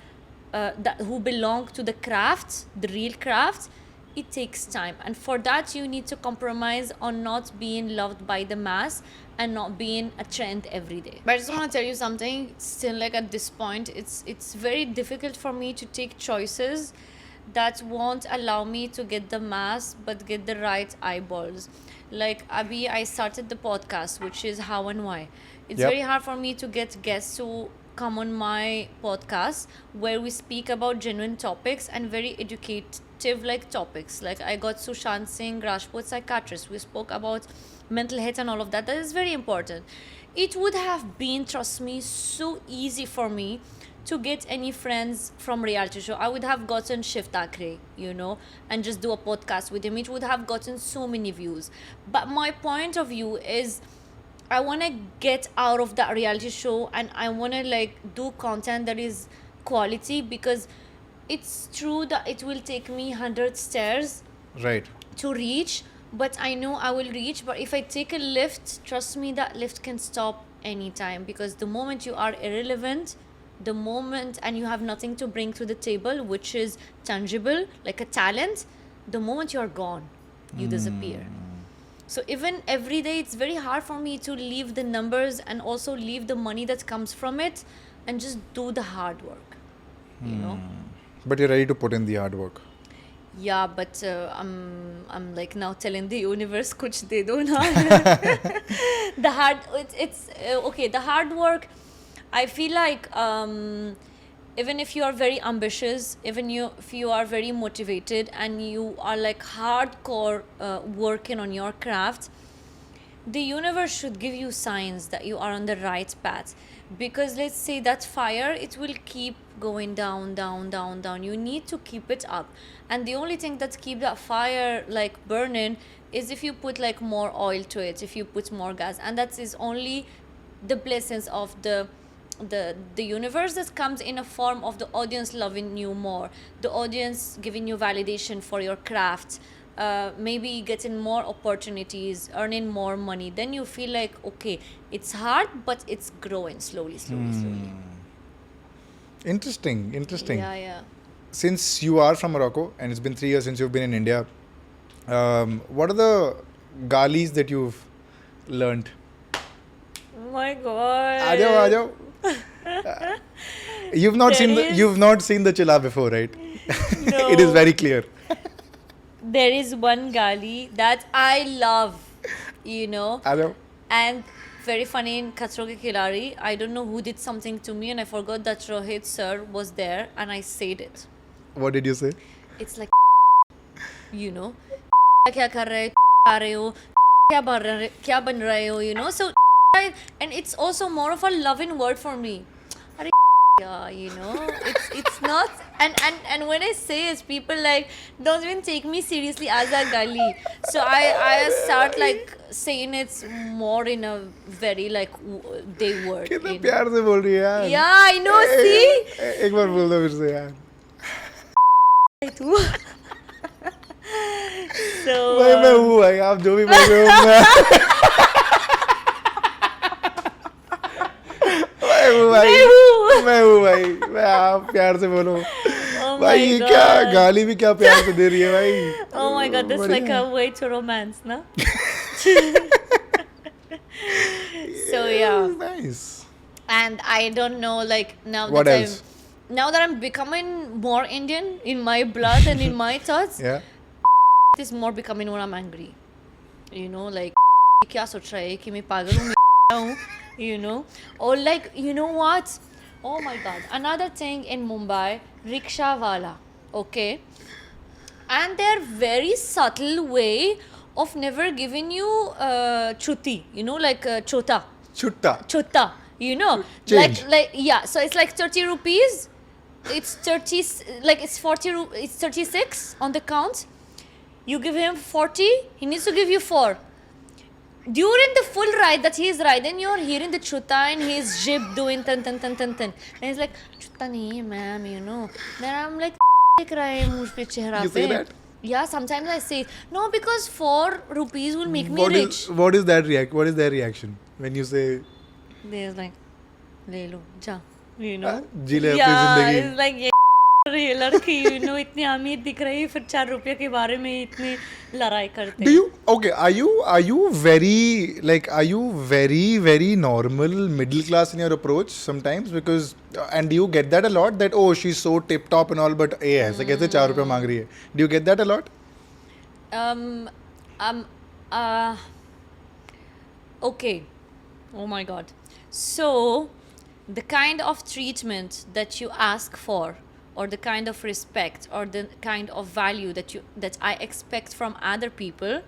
who belong to the craft, the real craft, it takes time. And for that you need to compromise on not being loved by the mass and not being a trend every day. But I just want to tell you something, still like at this point, it's very difficult for me to take choices that won't allow me to get the mass but get the right eyeballs. Like Abhi, I started the podcast, which is How and Why. It's very hard for me to get guests to come on my podcast where we speak about genuine topics and very educative like topics. Like I got Sushant Singh Rajput, psychiatrist. We spoke about mental health and all of that. That is very important. It would have been, trust me, so easy for me to get any friends from reality show. I would have gotten Shiv Thakre, you know, and just do a podcast with him. It would have gotten so many views. But my point of view is, I want to get out of that reality show and I want to like do content that is quality, because it's true that it will take me 100 stairs to reach, but I know I will reach. But if I take a lift, trust me, that lift can stop anytime, because the moment you are irrelevant, the moment and you have nothing to bring to the table which is tangible, like a talent, the moment you are gone, you disappear. So even every day it's very hard for me to leave the numbers and also leave the money that comes from it and just do the hard work, you know. But you're ready to put in the hard work. Yeah, but I'm like now telling the universe kuch de do na. The hard it's okay, the hard work, I feel like even if you are very ambitious, if you are very motivated and you are like hardcore working on your craft, the universe should give you signs that you are on the right path. Because let's say that fire, it will keep going down, down, down, down. You need to keep it up. And the only thing that keep that fire like burning is if you put like more oil to it, if you put more gas. And that is only the blessings of the universe that comes in a form of the audience loving you more, the audience giving you validation for your craft, maybe getting more opportunities, earning more money. Then you feel like, okay, it's hard, but it's growing slowly. Interesting. Yeah. Since you are from Morocco and it's been 3 years since you've been in India, what are the Galis that you've learned? Oh my God. Aajo. You've not seen the chilla before, right? No. It is very clear. There is one Gali that I love, you know. Aajo. And very funny, in Khatro Ke Khiladi, I don't know who did something to me and I forgot that Rohit sir was there and I said it. What did you say? It's like, you know, kya kar rahe ho, kya ban rahe ho, you know. So, and it's also more of a loving word for me. Yeah, you know, it's not, and when I say it, people like don't even take me seriously as a gali. So I start like saying it more in a very like day word. कितना प्यार से बोल रही है यार. Yeah, I know. See. एक बार बोल दो फिर से यार. So. मैं हूँ भाई, आप जो भी बोल रहे हो मैं. मैं हूँ भाई, मैं आप प्यार से बोलो. भाई क्या गाली भी क्या प्यार से दे रही है भाई. Oh my God, that's like a way to romance, no? So yeah. Nice. And I don't know, like now What that else? now that I'm becoming more Indian in my blood and in my thoughts, Yeah. it is more becoming when I'm angry. You know, like क्या सोच रहा है कि मैं पागल हूँ, you know, or like, you know what? Oh my God, another thing in Mumbai, rickshaw wala, okay, and their very subtle way of never giving you chutti, you know, like chota, you know, Change. like yeah, so it's like 30 rupees, it's 30, like it's 40, it's 36 on the count. You give him 40, he needs to give you 4. During the full ride that he is riding, you're hearing the chuta and his jib doing tan. And he's like, chuta nahi hai, ma'am, you know. Then I'm like, dekh raha hai muj pe chehra pe. You say that? Yeah, sometimes I say, no, because 4 rupees will make me rich. What is their reaction when you say? They're like, le lo, ja, you know. जी ले अपनी Yeah, जिंदगी. it's like, ये लड़की, you know, इतनी अमीर दिख रही है, फिर 4 रुपये के बारे में इतनी लड़ाई करते हैं. Are you very normal middle class in your approach sometimes? Because and do you get that a lot, that oh she's so tip top and all, but ऐसे कैसे 4 रुपये मांग रही है? Do you get that a lot? Okay. Oh my God. So the kind of treatment that you ask for, or the kind of respect, or the kind of value that I expect from other people,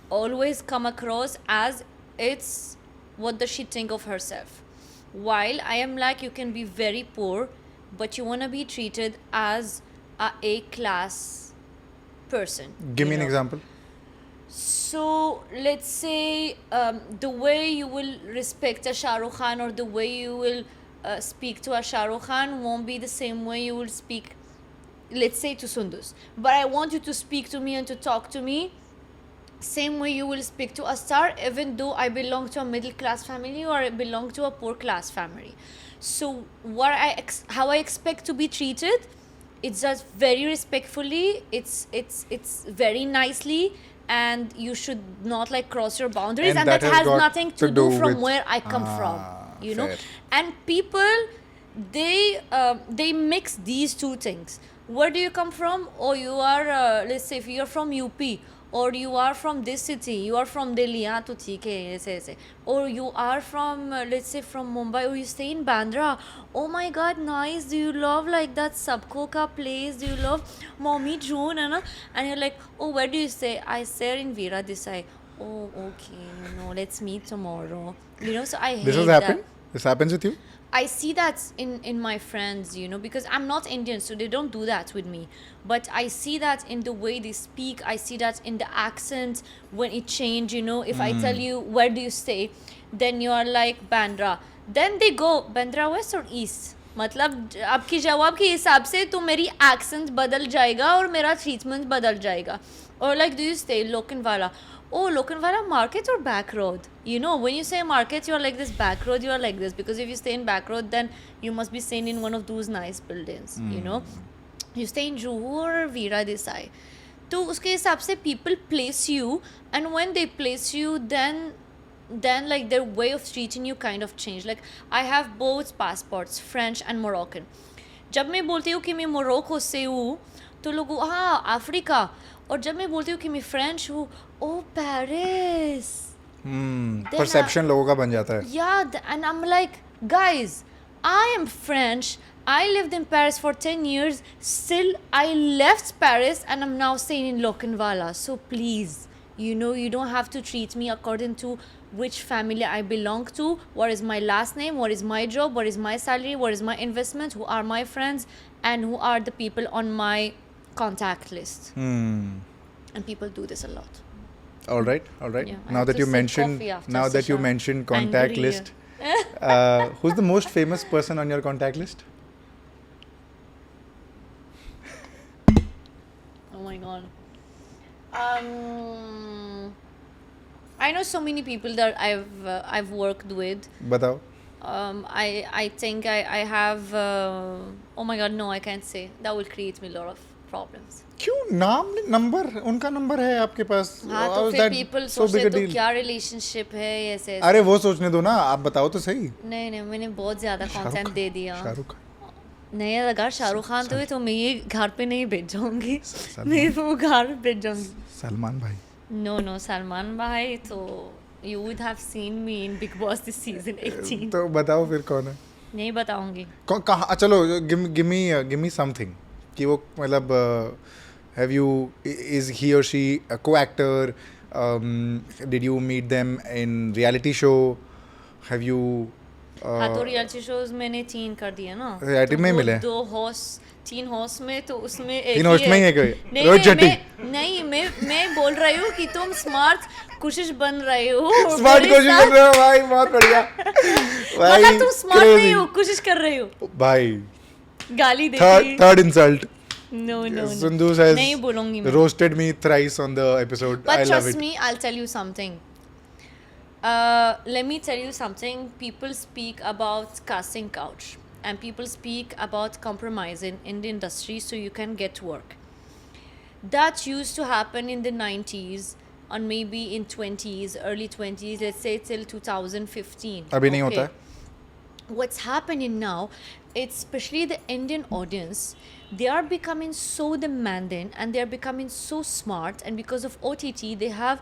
always come across as it's what does she think of herself. While I am like, you can be very poor, but you want to be treated as a A-class person. Give me an example. So let's say the way you will respect a Shah Rukh Khan, or the way you will speak to a Shah Rukh Khan, won't be the same way you will speak, let's say, to Soundous. But I want you to speak to me and to talk to me same way you will speak to a star, even though I belong to a middle class family or I belong to a poor class family. So how I expect to be treated, it's just very respectfully, it's very nicely, and you should not like cross your boundaries, and that has got nothing to do from with- where I come from, you know. fair. And people, they mix these two things. Where do you come from? Or you are let's say if you're from UP, or you are from this city, you are from Delhi, हाँ तो ठीक है ऐसे, or you are from let's say from Mumbai, or you stay in Bandra. Oh my god, nice. Do you love like that Sabko ka place? Do you love Mommy June, है ना? And you're like, oh, where do you stay? I stay in Veera Desai. Oh, okay, no, let's meet tomorrow, you know. So I hate This has that. happened? This happens with you? I see that in my friends, you know, because I'm not Indian, so they don't do that with me. But I see that in the way they speak. I see that in the accent when it change, you know. If I tell you, where do you stay? Then you are like, Bandra. Then they go, Bandra West or East? मतलब आपकी जवाब के हिसाब से तो मेरी accent बदल जाएगा और मेरा treatment बदल जाएगा. Or like, do you stay Lokanwala? Oh, Lokanwala market or back road? You know, when you say market, you're like this, back road, you're like this. Because if you stay in back road, then you must be staying in one of those nice buildings, you know. You stay in Juhu or Veera Desai. तो उसके हिसाब से people place you, and when they place you, then like their way of treating you kind of change. Like I have both passports, French and Moroccan. जब मैं बोलती हूँ कि मैं मोरक्को से हूँ, तो लोग हाँ अफ्रीका. और जब मैं बोलती हूँ कि मैं फ्रेंच हूँ, ओ पेरिस. परसेप्शन लोगों का बन जाता है. Yeah, and I'm like, guys, I am French. I lived in Paris for 10 years. Still, I left Paris and I'm now staying in Lokanwala. So please, you know, you don't have to treat me according to which family I belong to, what is my last name, what is my job, what is my salary, what is my investment, who are my friends, and who are the people on my contact list. And people do this a lot. All right. Yeah, I Now have that to you sip mentioned, coffee after now that you such a mentioned contact angry list, who's the most famous person on your contact list? Oh my god. I know so many people that I've worked with. बताओ. I think I have. Oh my god, no, I can't say. That will create me a lot of problems. क्यों नाम number उनका number है आपके पास? हाँ तो How is फिर that people so सोचते big a तो deal? क्या relationship है ऐसे. अरे वो सोचने दो ना, आप बताओ तो सही. नहीं मैंने बहुत ज़्यादा content दे दिया. शाहरुख. नहीं अगर शाहरुख खान तो है तो मैं ये घर पे नहीं भेज जाऊंगी. मैं वो घर भेज जाऊंगी. सलमान भाई. No, सलमान भाई तो you would have seen me in Big Boss this season 18. तो बताओ फिर कौन है? नहीं बताऊंगी. कहाँ चलो give me something कि वो मतलब have you is he or she a co-actor? Did you meet them in reality show? Have you हाँ तो रियलिटी शोज मैंने 3 कर दिए ना. Reality में तो वो मिले? 2 होस्ट 3 होस्ट में तो उसमें एक 3 होस्ट में ही है कोई? नहीं रोहित शेट्टी. नहीं मैं बोल रही हूँ कि तुम स्मार्ट कोशिश बन रहे हो. स्मार्ट कोशिश कर रहे हो भाई, बहुत बढ़िया भाई. मतलब तुम स्मार्ट नहीं हो, कोशिश कर रहे हो भाई. गाली देगी. Third insult. No. Sundus has नहीं बोलूंगी मैं. roasted me thrice on the episode. But I love trust it. me, I'll tell you something. Let me tell you something. People speak about casting couch, and people speak about compromising in the industry so you can get work. That used to happen in the 90s, or maybe in 20s, early 20s, let's say till 2015. अभी नहीं होता है. What's happening now, it's especially the Indian audience, they are becoming so demanding and they are becoming so smart, and because of OTT they have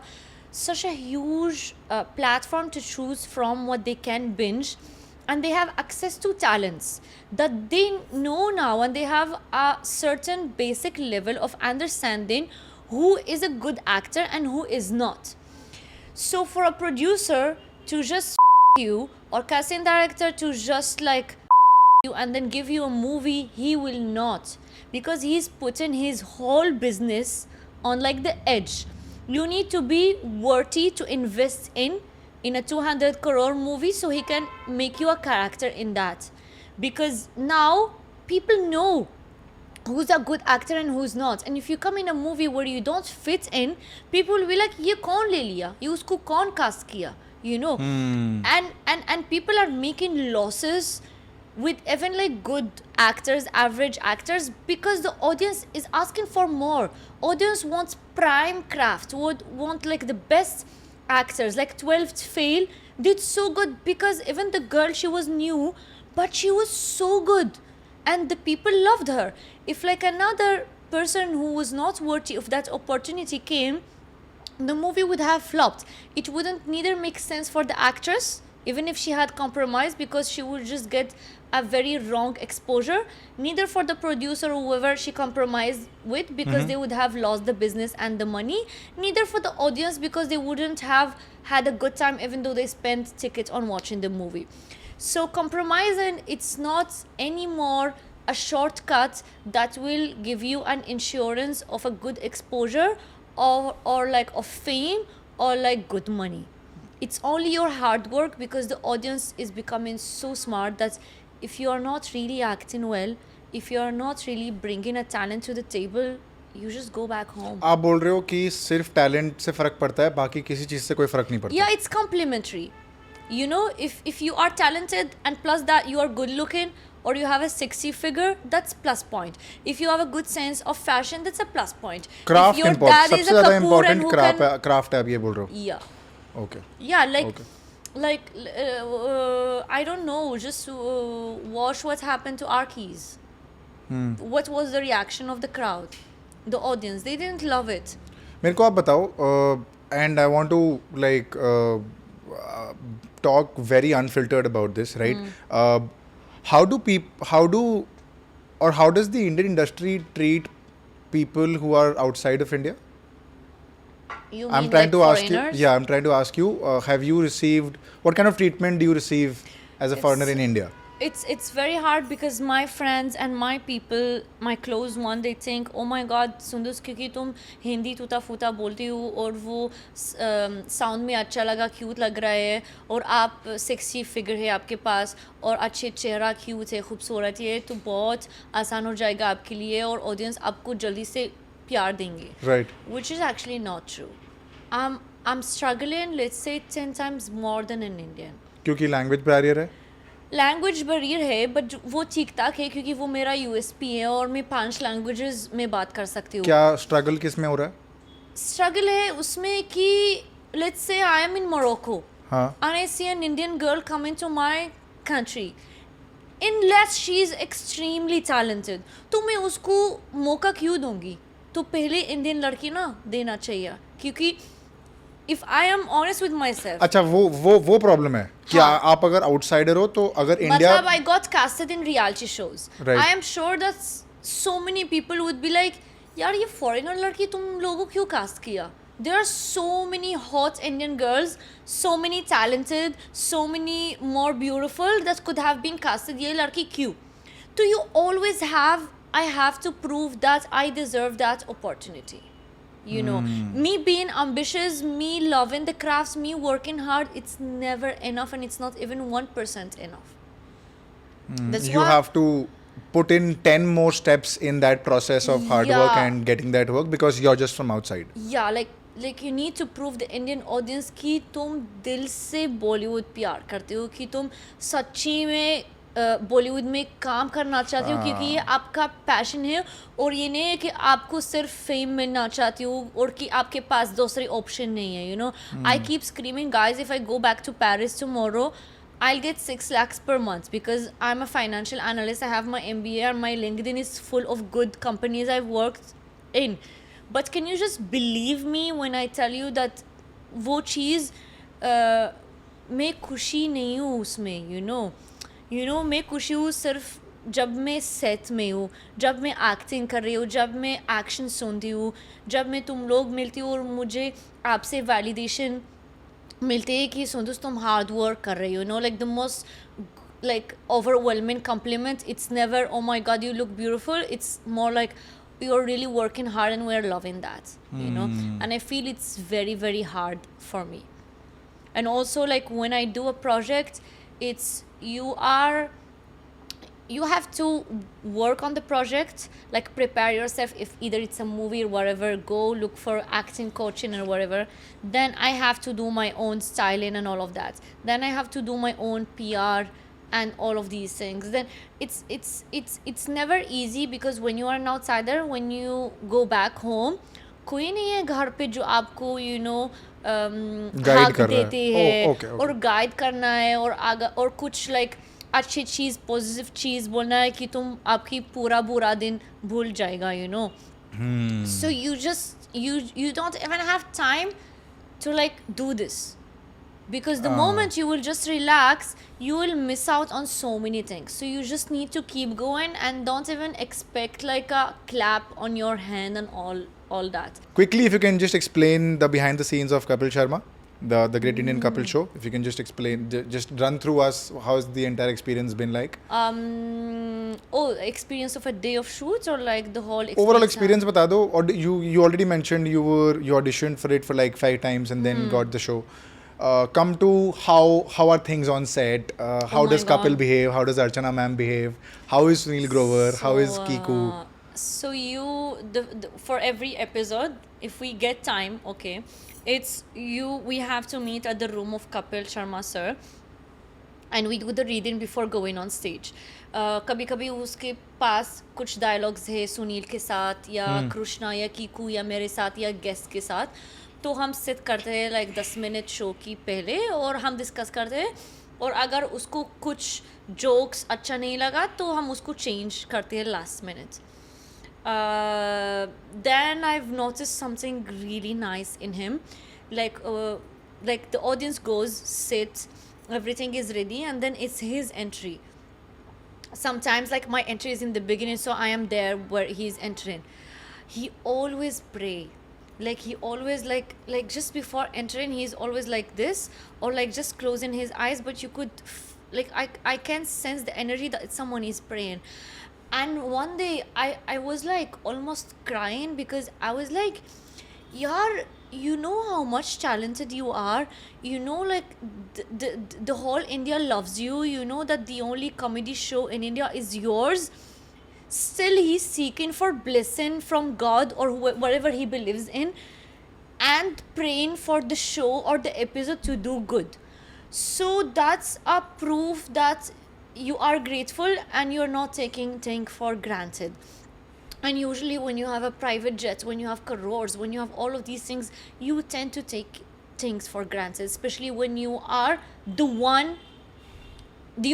such a huge platform to choose from what they can binge, and they have access to talents that they know now, and they have a certain basic level of understanding who is a good actor and who is not. So for a producer to just you, or casting director to just like you and then give you a movie, he will not, because he's putting his whole business on like the edge. You need to be worthy to invest in a 200 crore movie so he can make you a character in that, because now people know who's a good actor and who's not. And if you come in a movie where you don't fit in, people will be like, ye kaun le liya, ye usko kaun cast kiya, you know. And people are making losses with even like good actors, average actors, because the audience is asking for more. Audience wants prime craft, would want like the best actors. Like 12th Fail did so good because even the girl, she was new, but she was so good and the people loved her. If like another person who was not worthy of that opportunity came, the movie would have flopped. It wouldn't neither make sense for the actress, even if she had compromised, because she would just get a very wrong exposure, neither for the producer or whoever she compromised with, because they would have lost the business and the money, neither for the audience, because they wouldn't have had a good time even though they spent tickets on watching the movie. So compromising, it's not anymore a shortcut that will give you an insurance of a good exposure or like of fame or like good money. It's only your hard work, because the audience is becoming so smart that if you are not really acting well, if you are not really bringing a talent to the table, you just go back home. आप बोल रहे हो कि सिर्फ talent से फर्क पड़ता है, बाकी किसी चीज से कोई फर्क नहीं पड़ता? Yeah, it's complementary. You know, if you are talented and plus that you are good looking or you have a sexy figure, that's plus point. If you have a good sense of fashion, that's a plus point. Craft if your important, dad is सबसे a ज़्यादा Kapoor and important who can, craft है, आप ये बोल रहे हो? yeah, Okay. yeah, like Okay. like I don't know, just watch what happened to our keys. What was the reaction of the crowd, the audience? They didn't love it. मेरे को आप बताओ, and I want to like talk very unfiltered about this, right? How does the Indian industry treat people who are outside of India? You I'm mean trying like to ask you. foreigners? Yeah, I'm trying to ask you. Have you received, what kind of treatment do you receive as a foreigner in India? It's very hard, because my friends and my people, my close one, they think, oh my god, Soundous, क्योंकि तुम हिंदी टूटा फूटा बोलती हो और वो sound में अच्छा लगा, क्यूट लग रहा है, और आप सेक्सी फिगर है आपके पास, और अच्छे चेहरा क्यूट है, खूबसूरत है, तो बहुत आसान हो जाएगा आपके लिए और ऑडियंस आपको जल्दी से प्यार देंगे. Right. Which is actually not true. I'm struggling, let's say 10 times more than an Indian. क्योंकि लैंग्वेज बैरियर है. लैंग्वेज बैरियर है, बट वो ठीक ठाक है क्योंकि वो मेरा यूएसपी है और मैं 5 लैंग्वेजेस में बात कर सकती हूँ. क्या स्ट्रगल किस में हो रहा है? स्ट्रगल है उसमें कि let's say I am in Morocco and I see an Indian girl coming to my country, unless she is extremely talented, तो मैं उसको मौका क्यों दूंगी? तो पहले इंडियन लड़की ना देना चाहिए, क्योंकि if I am honest with myself. अच्छा, वो प्रॉब्लम है कि आप अगर आउटसाइडर हो तो अगर इंडिया, मतलब I got casted in reality shows. Right. I am sure that so many people would be like, यार ये foreigner लड़की तुम लोगों क्यों cast किया? There are so many hot Indian girls, so many talented, so many more beautiful that could have been casted. ये लड़की क्यों? तो you always have, I have to prove that I deserve that opportunity. You know, me being ambitious, me loving the crafts, me working hard, it's never enough, and it's not even 1% enough. That's you why have to put in 10 more steps in that process of hard work Yeah. and getting that work, because you're just from outside. yeah, like you need to prove the Indian audience कि तुम दिल से बॉलीवुड प्यार करते हो, कि तुम सच्ची में बॉलीवुड में काम करना चाहते हो, क्योंकि ये आपका पैशन है, और ये नहीं है कि आपको सिर्फ फेम मिलना चाहती हो और कि आपके पास दूसरे ऑप्शन नहीं है. You know, I keep screaming, guys, if I go back to Paris tomorrow, I'll get 6 lakhs per month because I'm a financial analyst. I have my MBA and my LinkedIn is full of good companies I've worked in. But can you just believe me when I tell you that वो चीज़ मैं खुशी नहीं हूँ उसमें, you know, मैं खुशी हूँ सिर्फ जब मैं सेट में हूँ, जब मैं एक्टिंग कर रही हूँ, जब मैं एक्शन सुनती हूँ, जब मैं तुम लोग मिलती हूँ और मुझे आपसे वैलिडेशन मिलते हैं कि सुंदस तुम हार्ड वर्क कर रही हो. No, like the most like overwhelming compliment. It's never, oh my god, you look beautiful. It's more like you're really working hard and we're loving that, you know. And I feel it's very, very hard for me. And also, like, when I do a project, it's you are you have to work on the project, like prepare yourself. If either it's a movie or whatever, go look for acting coaching or whatever. Then I have to do my own styling and all of that. Then I have to do my own PR and all of these things. Then it's never easy, because when you are an outsider, when you go back home, कोई नहीं है घर पे जो आपको Guide कर रहा है. देते हैं Okay. और गाइड करना है और आगे और कुछ लाइक अच्छी चीज़ पॉजिटिव चीज़ बोलना है कि तुम आपकी पूरा बुरा दिन भूल जाएगा so you don't even have time to like do this, because the moment you will just relax, you will miss out on so many things. So you just need to keep going and don't even expect like a clap on your hand and all that. Quickly, if you can just explain the behind the scenes of Kapil Sharma, the Great Indian Kapil Show. If you can just explain, just run through us, how's the entire experience been like? Experience of a day of shoots, or like the whole experience? Overall experience bata do. Or you already mentioned you auditioned for it for like 5 times and then got the show. Come to how are things on set? How does Kapil behave? How does Archana ma'am behave? How is Sunil Grover? How is Kiku? So for every episode, if we get time, okay, we have to meet at the room of Kapil Sharma sir, and we do the reading before going on stage. कभी कभी उसके पास कुछ dialogues है सुनील के साथ या कृष्णा या कीकू या मेरे साथ या गेस्ट के साथ, तो हम सिट करते हैं लाइक 10 मिनट शो की पहले और हम डिस्कस करते हैं, और अगर उसको कुछ जोक्स अच्छा नहीं लगा तो हम उसको चेंज करते हैं last minute. Then I've noticed something really nice in him, like the audience goes, sits, everything is ready, and then it's his entry. Sometimes like my entry is in the beginning, so I am there where he's entering. He always pray, like he always like just before entering he's always like this, or like just closing his eyes, but you could like I can sense the energy that someone is praying. And one day I was like almost crying, because I was like, yaar, you know how much talented you are, like the whole India loves you, that the only comedy show in India is yours. Still he's seeking for blessing from God or whatever he believes in, and praying for the show or the episode to do good. So that's a proof that you are grateful and you're not taking things for granted. And usually when you have a private jet, when you have crores, when you have all of these things, you tend to take things for granted, especially when you are the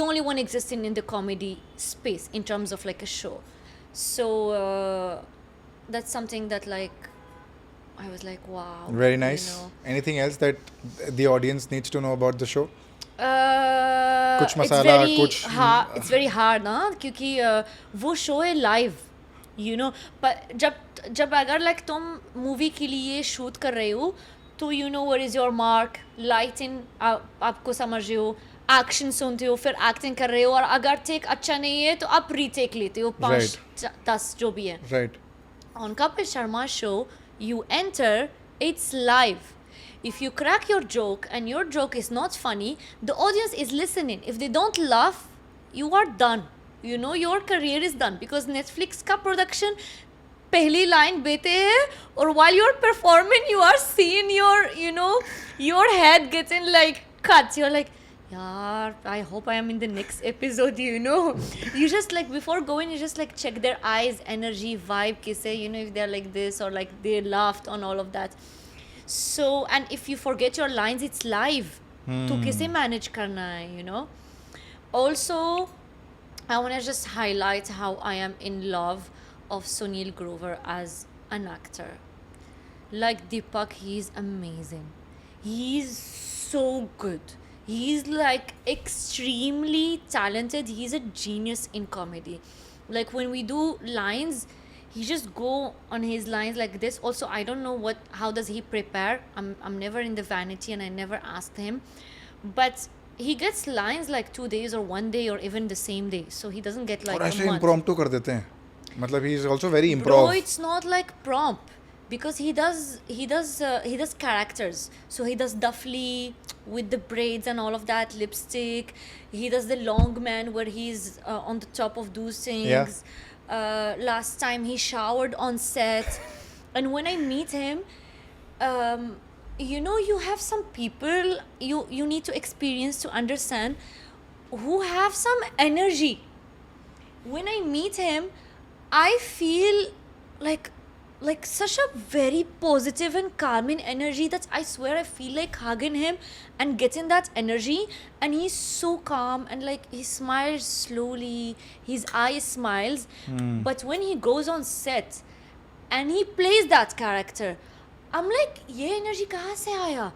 only one existing in the comedy space in terms of like a show. So that's something that like I was like, wow. Very nice. Anything else that the audience needs to know about the show? कुछ मसाला कुछ it's very hard ना, क्योंकि वो show है live, पर जब अगर like तुम मूवी के लिए शूट कर रहे हो तो what is your mark, lighting आपको समझ रहे हो, एक्शन सुनते हो, फिर एक्टिंग कर रहे हो, और अगर टेक अच्छा नहीं है तो आप रीटेक लेते हो 5-10 जो भी है. Right. On Kapil Sharma show, you enter, it's live. If you crack your joke and your joke is not funny, the audience is listening. If they don't laugh, you are done. Your career is done, because Netflix ka production pehli line bete hai, or while you're performing, you are seeing your head getting like cuts. You're like, yaar, I hope I am in the next episode, You just like, before going, you just like check their eyes, energy, vibe, kisse, if they're like this, or like they laughed on all of that. So, and if you forget your lines, it's live. To kaise manage karna hai, Also, I want to just highlight how I am in love of Sunil Grover as an actor. Like Deepak, he's amazing. He's so good. He's like extremely talented. He's a genius in comedy. Like when we do lines, he just go on his lines like this. Also, I don't know how does he prepare. I'm never in the vanity and I never asked him. But he gets lines like 2 days or 1 day or even the same day. So he doesn't get like और a ऐसे month. impromptu कर देते हैं. मतलब he is also very improv. Bro, it's not like prompt. because he does characters. So he does Duffly with the braids and all of that, lipstick. He does the long man where he's on the top of those things. Yeah. Last time he showered on set, and when I meet him, you have some people you need to experience to understand who have some energy. When I meet him, I feel like such a very positive and calming energy that I swear I feel like hugging him and getting that energy. And he's so calm, and like he smiles slowly, his eyes smiles. But when he goes on set and he plays that character, I'm like, ye energy kahan se aaya?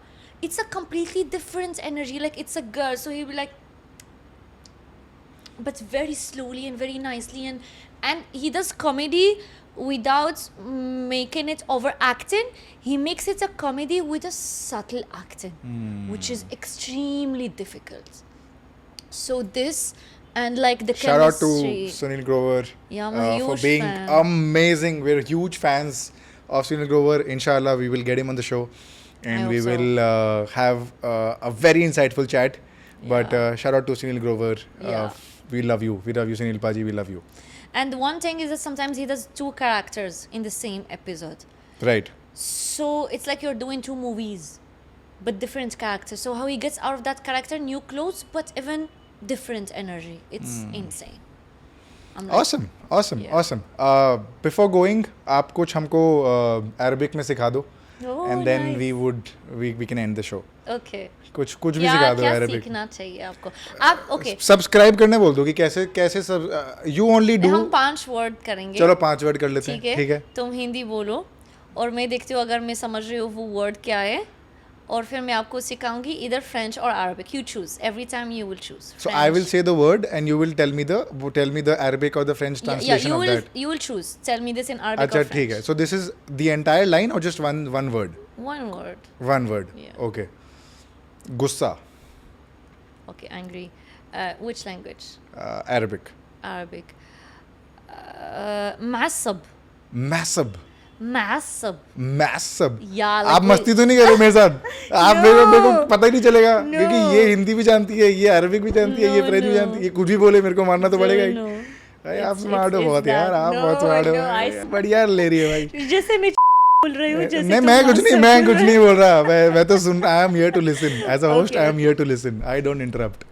It's a completely different energy. Like, it's a girl, so he'll be like, but very slowly and very nicely, and he does comedy without making it overacting. He makes it a comedy with a subtle acting, which is extremely difficult. So this, and like the Shout out to chemistry. Sunil Grover Yeah, I'm a for huge being fan. amazing. We're huge fans of Sunil Grover. Inshallah, we will get him on the show, and I we hope so. will have a very insightful chat. But Yeah. shout out to Sunil Grover. Yeah. We love you. We love you, Sunil Paji. We love you. And one thing is that sometimes he does two characters in the same episode. Right. So it's like you're doing two movies, but different characters. So how he gets out of that character, new clothes, but even different energy. It's insane. I'm like, Awesome. Yeah. Before going, आप कुछ हमको Arabic में सिखा दो, Oh, and then nice. we can end the show. Okay. कुछ भी सिखा दो क्या Arabic. सीखना चाहिए आपको? आप okay. सब्सक्राइब करने बोल दो कि कैसे सब यू ओनली डू. हम 5 वर्ड करेंगे. चलो 5 वर्ड कर लेते ठीक हैं. है. ठीक है. तुम हिंदी बोलो और मैं देखती हूँ अगर मैं समझ रही हूँ वो वर्ड क्या है, और फिर मैं आपको सिखाऊंगी इधर फ्रेंच और Arabic. You choose. Every time you will choose. So I will say the word and you will tell me the Arabic or the French translation of that. You will choose. Tell me this in Arabic अच्छा or French. ठीक है. So this is the entire line or just one word? One word. One word. Yeah. Okay. गुस्सा. Okay, angry. Which language? Arabic. Arabic. Massab. Massive. Massab. Yeah, आप मस्ती तो नहीं कर रहे मेरे साथ. आप मेरे को पता ही नहीं चलेगा No. क्योंकि ये हिंदी भी जानती है, ये अरबिक भी जानती है, ये No, फ्रेंच भी no. जानती है. ये कुछ भी बोले मेरे को मानना तो पड़ेगा ही. No. भाई आप It's- स्मार्ट हो it's बहुत यार. that. आप No, बहुत स्मार्ट no, I हो. बढ़िया ले रही है भाई. जैसे मैं बोल रही हूँ, जैसे नहीं तुम मैं massab कुछ नहीं बोल रहा. मैं तो सुन. I am here to listen as a host. Okay. I am here to listen. I don't interrupt.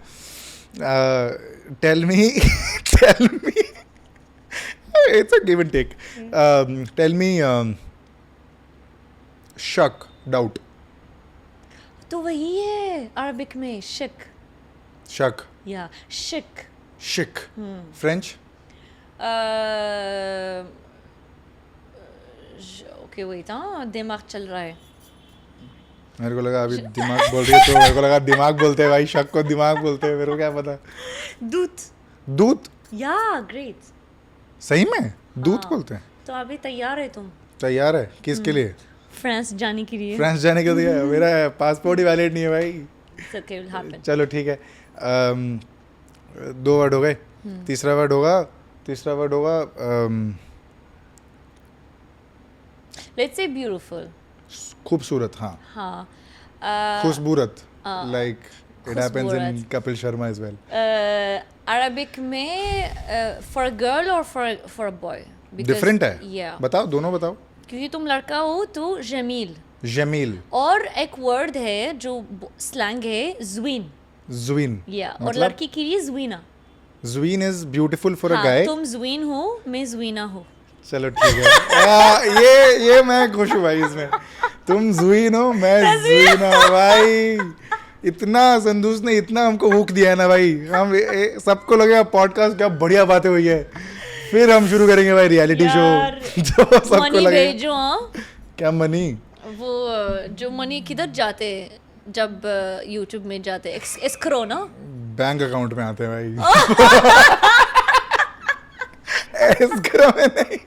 Tell me it's a give and take. Tell me शक, doubt. तो वही है अरबिक में शिक. शक. या शिक. शिक. फ्रेंच. ओके वेट, हाँ दिमाग चल रहा है. मेरे को लगा अभी दिमाग बोल रही है तो मेरे को लगा दिमाग बोलते हैं भाई. शक को दिमाग बोलते हैं. मेरे को क्या पता. दूत. या ग्रेट. सही में दूत हाँ. बोलते हैं. तो अभी तैयार है तुम तैयार है किसके लिए? फ्रांस जाने के लिए? फ्रांस जाने के लिए. मेरा पासपोर्ट ही वैलिड नहीं है भाई. It's okay, will happen. चलो ठीक है. 2 वर्ड हो गए. तीसरा वर्ड होगा Let's say beautiful. खूबसूरत. हाँ. हाँ. खुशबूरत. Like it happens in खुशबूरत. Kapil Sharma as well. Arabic में for a girl or for a boy? Because- different है. Yeah. बताओ दोनों बताओ. क्योंकि तुम लड़का हो तो जमील. जमील. और एक वर्ड है जो स्लैंग है ज़्वीन. ज़्वीन. और मतलब? लड़की के लिए ज़्वीना. ज़्वीन इज ब्यूटीफुल फॉर अ हाँ, गाय. तुम ज़्वीन हो, मैं ज़्वीना हूँ. चलो ठीक है. ये मैं खुश हूँ भाई इसमें. तुम ज़्वीन हो, मैं ज़्वीना हूँ भाई. इतना संदूस ने इतना हमको हुक दिया है ना भाई. हम सबको लगेगा पॉडकास्ट क्या बढ़िया बातें हुई है. फिर हम शुरू करेंगे भाई रियलिटी शो. यार, जो सबको मनी लगेगा. भेजो. हाँ, क्या मनी? वो जो मनी किधर जाते हैं जब यूट्यूब में जाते हैं? एस्क्रो ना? बैंक अकाउंट में आते हैं भाई. एस्क्रो में नहीं.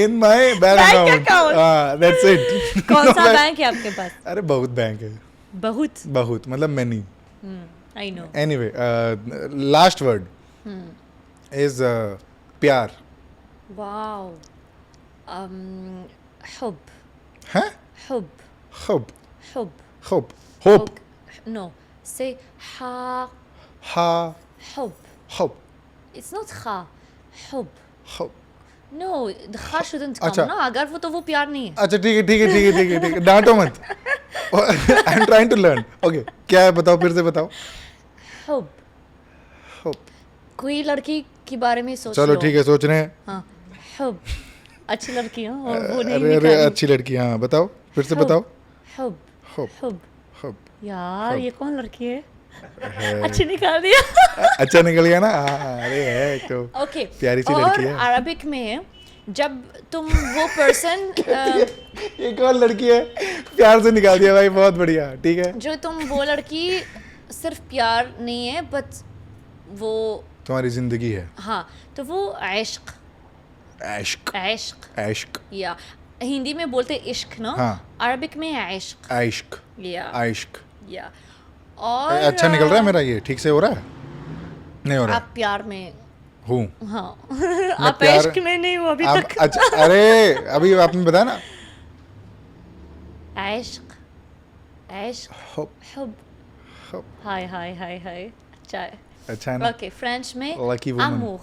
In my bank account. That's it. कौन सा बैंक है आपके पास? अरे बहुत बैंक है. बहुत मतलब many. I know. Anyway last word is प्यार. Wow. حب. Huh? حب. Hope. حب. Hope. Hope. Okay. No. Say ha. Ha. حب. Hope. It's not kha. حب. Hope. No, the kha shouldn't come. अच्छा. ना अगर वो तो वो प्यार नहीं है. अच्छा ठीक है ठीक है ठीक है ठीक है ठीक है डांटो मत. I am trying to learn. Okay क्या है बताओ फिर से बताओ. حب. Hope. कोई लड़की के बारे में सोच चलो लो. ठीक है सोच रहे हैं. हाँ. حب. अच्छी लड़की है और वो नहीं अरे अरे निकाली. अच्छी लड़की हाँ बताओ फिर से حب. बताओ. حب. Hope. حب. Hope. यार حب. ये कौन लड़की है? है. अच्छी निकाल दिया. अच्छा निकल गया ना. हाँ, अरे है एक तो ओके. प्यारी सी और लड़की है. अरबिक में जब तुम वो पर्सन एक और लड़की है प्यार से निकाल दिया भाई बहुत बढ़िया ठीक है. जो तुम वो लड़की सिर्फ प्यार नहीं है बट वो तुम्हारी जिंदगी है. हाँ तो वो इश्क. इश्क. इश्क इश्क. या हिंदी में बोलते इश्क ना. हाँ. अरबिक में इश्क. इश्क. या इश्क. या और अच्छा निकल रहा है मेरा ये ठीक से हो रहा है नहीं हो रहा आप प्यार में हूँ. हाँ आप प्यार- इश्क में नहीं हो अभी आप तक. अच्छा अरे अभी आपने बताया ना. इश्क. इश्क. Hope. हुब. Hope. हाय हाय हाय हाय. अच्छा है. अच्छा है ना. ओके फ्रेंच में Lucky woman. amour.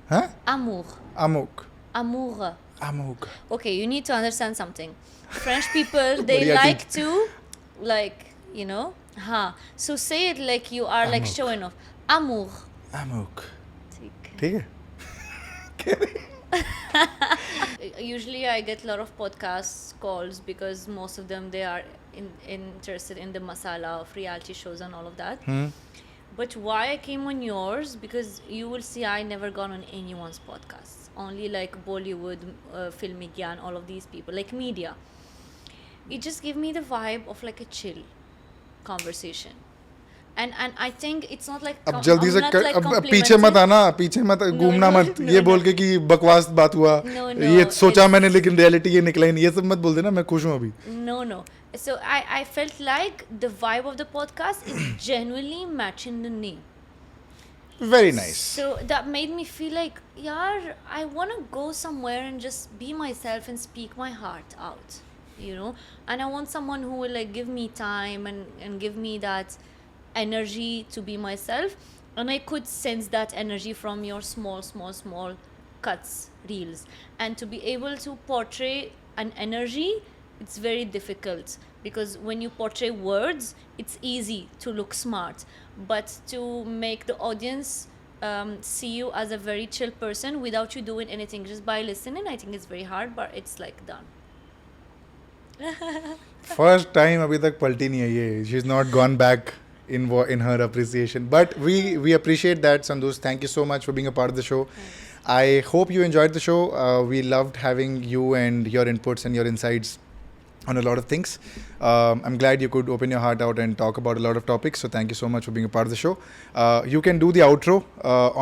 हाँ amour. अमुक. amour. अमुक. Okay, you need to understand something. French people, they बढ़िया like to, like, you know, so say it like you are like Amour. showing off. Amour. अमुक. ठीक. ठीक है. Usually I get a lot of podcast calls because most of them they are interested in the masala of reality shows and all of that. But why I came on yours, because you will see I never gone on anyone's podcast. Only like Bollywood, Filmi Gyan, all of these people, like media. It just gave me the vibe of like a chill conversation. And I think it's not like अब जल्दी I'm से not, कर, like, अब पीछे मत complimenting. आना पीछे मत घूमना no, मत no, ये no. बोल के कि बकवास बात हुआ. No, ये सोचा it's- मैंने लेकिन रियलिटी ये निकला ही नहीं ये सब मत बोल देना मैं खुश हूँ अभी. No. So I felt like the vibe of the podcast is genuinely matching the name. Very nice. So that made me feel like, yaar, I want to go somewhere and just be myself and speak my heart out, you know? And I want someone who will like give me time and give me that energy to be myself. And I could sense that energy from your small cuts, reels. And to be able to portray an energy, it's very difficult because when you portray words, it's easy to look smart. But to make the audience see you as a very chill person without you doing anything, just by listening, I think it's very hard, but it's like done. First time अभी तक पलटी नहीं है ये. She's not gone back in her appreciation. But we appreciate that, Soundous. Thank you so much for being a part of the show. I hope you enjoyed the show. We loved having you and your inputs and your insights on a lot of things. I'm glad you could open your heart out and talk about a lot of topics. So thank you so much for being a part of the show. You can do the outro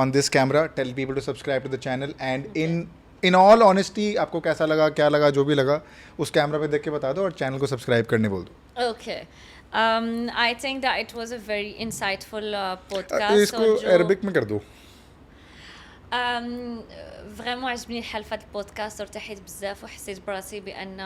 on this camera. Tell people to subscribe to the channel. And in all honesty, आपको कैसा लगा, क्या लगा, जो भी लगा, उस camera पे देख के बता दो और चैनल को सब्सक्राइब करने बोल दो. Okay. I think that it was a very insightful podcast. इसको अरबिक में कर दो. فريمون عجبني الحال في هذا البودكاست وارتحيت بزاف وحسيت براسي بان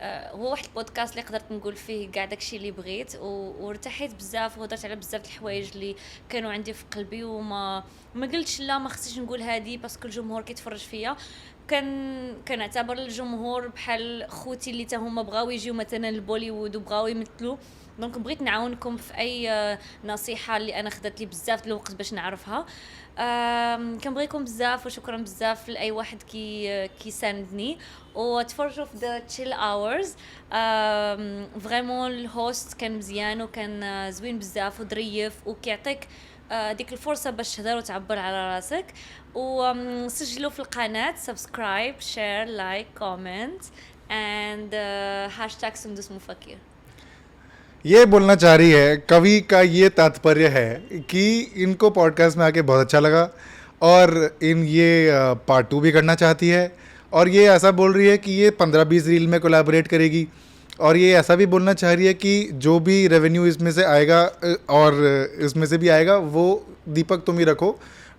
هو واحد البودكاست اللي قدرت نقول فيه كاع داكشي اللي بغيت وارتحيت بزاف وهضرت على بزاف د الحوايج اللي كانوا عندي في قلبي وما قلتش لا ما خصنيش نقول هذه باسكو الجمهور كيتفرج فيا. كنعتبر الجمهور بحال خوتي اللي تا هما بغاو يجيو مثلا لبوليوود وبغاو يمثلوا. دونك بغيت نعاونكم في اي نصيحه اللي انا خدت لي بزاف الوقت باش نعرفها. كنبغيكم بزاف وشكرا بزاف لاي واحد كيساندني وتفرجوا في ذا تشيل اورز. فريمون الهوست كان مزيان وكان زوين بزاف وظريف وكيعطيك ديك الفرصه باش تهضر وتعبر على راسك. وسجلوا في القناه سبسكرايب شير لايك كومنت and #Soundous Moufakir. ये बोलना चाह रही है कवि का ये तात्पर्य है कि इनको पॉडकास्ट में आके बहुत अच्छा लगा और ये पार्ट 2 भी करना चाहती है और ये ऐसा बोल रही है कि ये 15-20 रील में कोलैबोरेट करेगी और ये ऐसा भी बोलना चाह रही है कि जो भी रेवेन्यू इसमें से आएगा और इसमें से भी आएगा वो दीपक तुम ही रखो,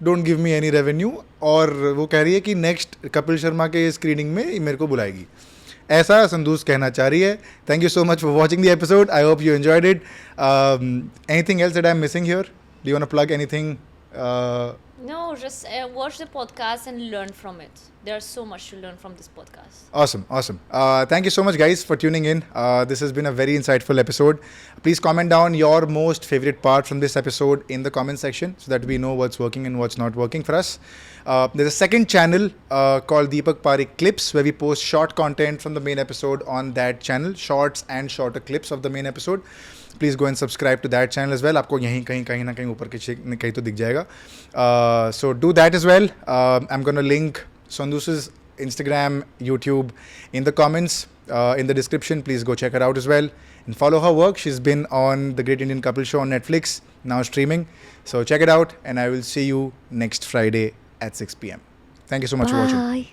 don't give me any revenue. और वो कह रही है कि नेक्स्ट कपिल शर्मा के स्क्रीनिंग में मेरे को बुलाएगी. ऐसा संदूस कहना चाह रही है. Thank you so much for watching the episode. I hope you enjoyed it. Anything else that I'm missing here? Do you want to plug anything? No, just watch the podcast and learn from it. There's so much to learn from this podcast. Awesome. Thank you so much, guys, for tuning in. This has been a very insightful episode. Please comment down your most favorite part from this episode in the comment section so that we know what's working and what's not working for us. There's a second channel called Deepak Pareek Clips where we post short content from the main episode on that channel, shorts and shorter clips of the main episode. Please go and subscribe to that channel as well. आपको यहीं कहीं ना कहीं ऊपर कहीं तो दिख जाएगा. So do that as well. I'm going to link Soundous' Instagram, YouTube in the comments, in the description. Please go check her out as well and follow her work. She's been on the Great Indian Kapil Show on Netflix, now streaming. So check it out, and I will see you next Friday at 6 p.m. Thank you so much for watching. Bye.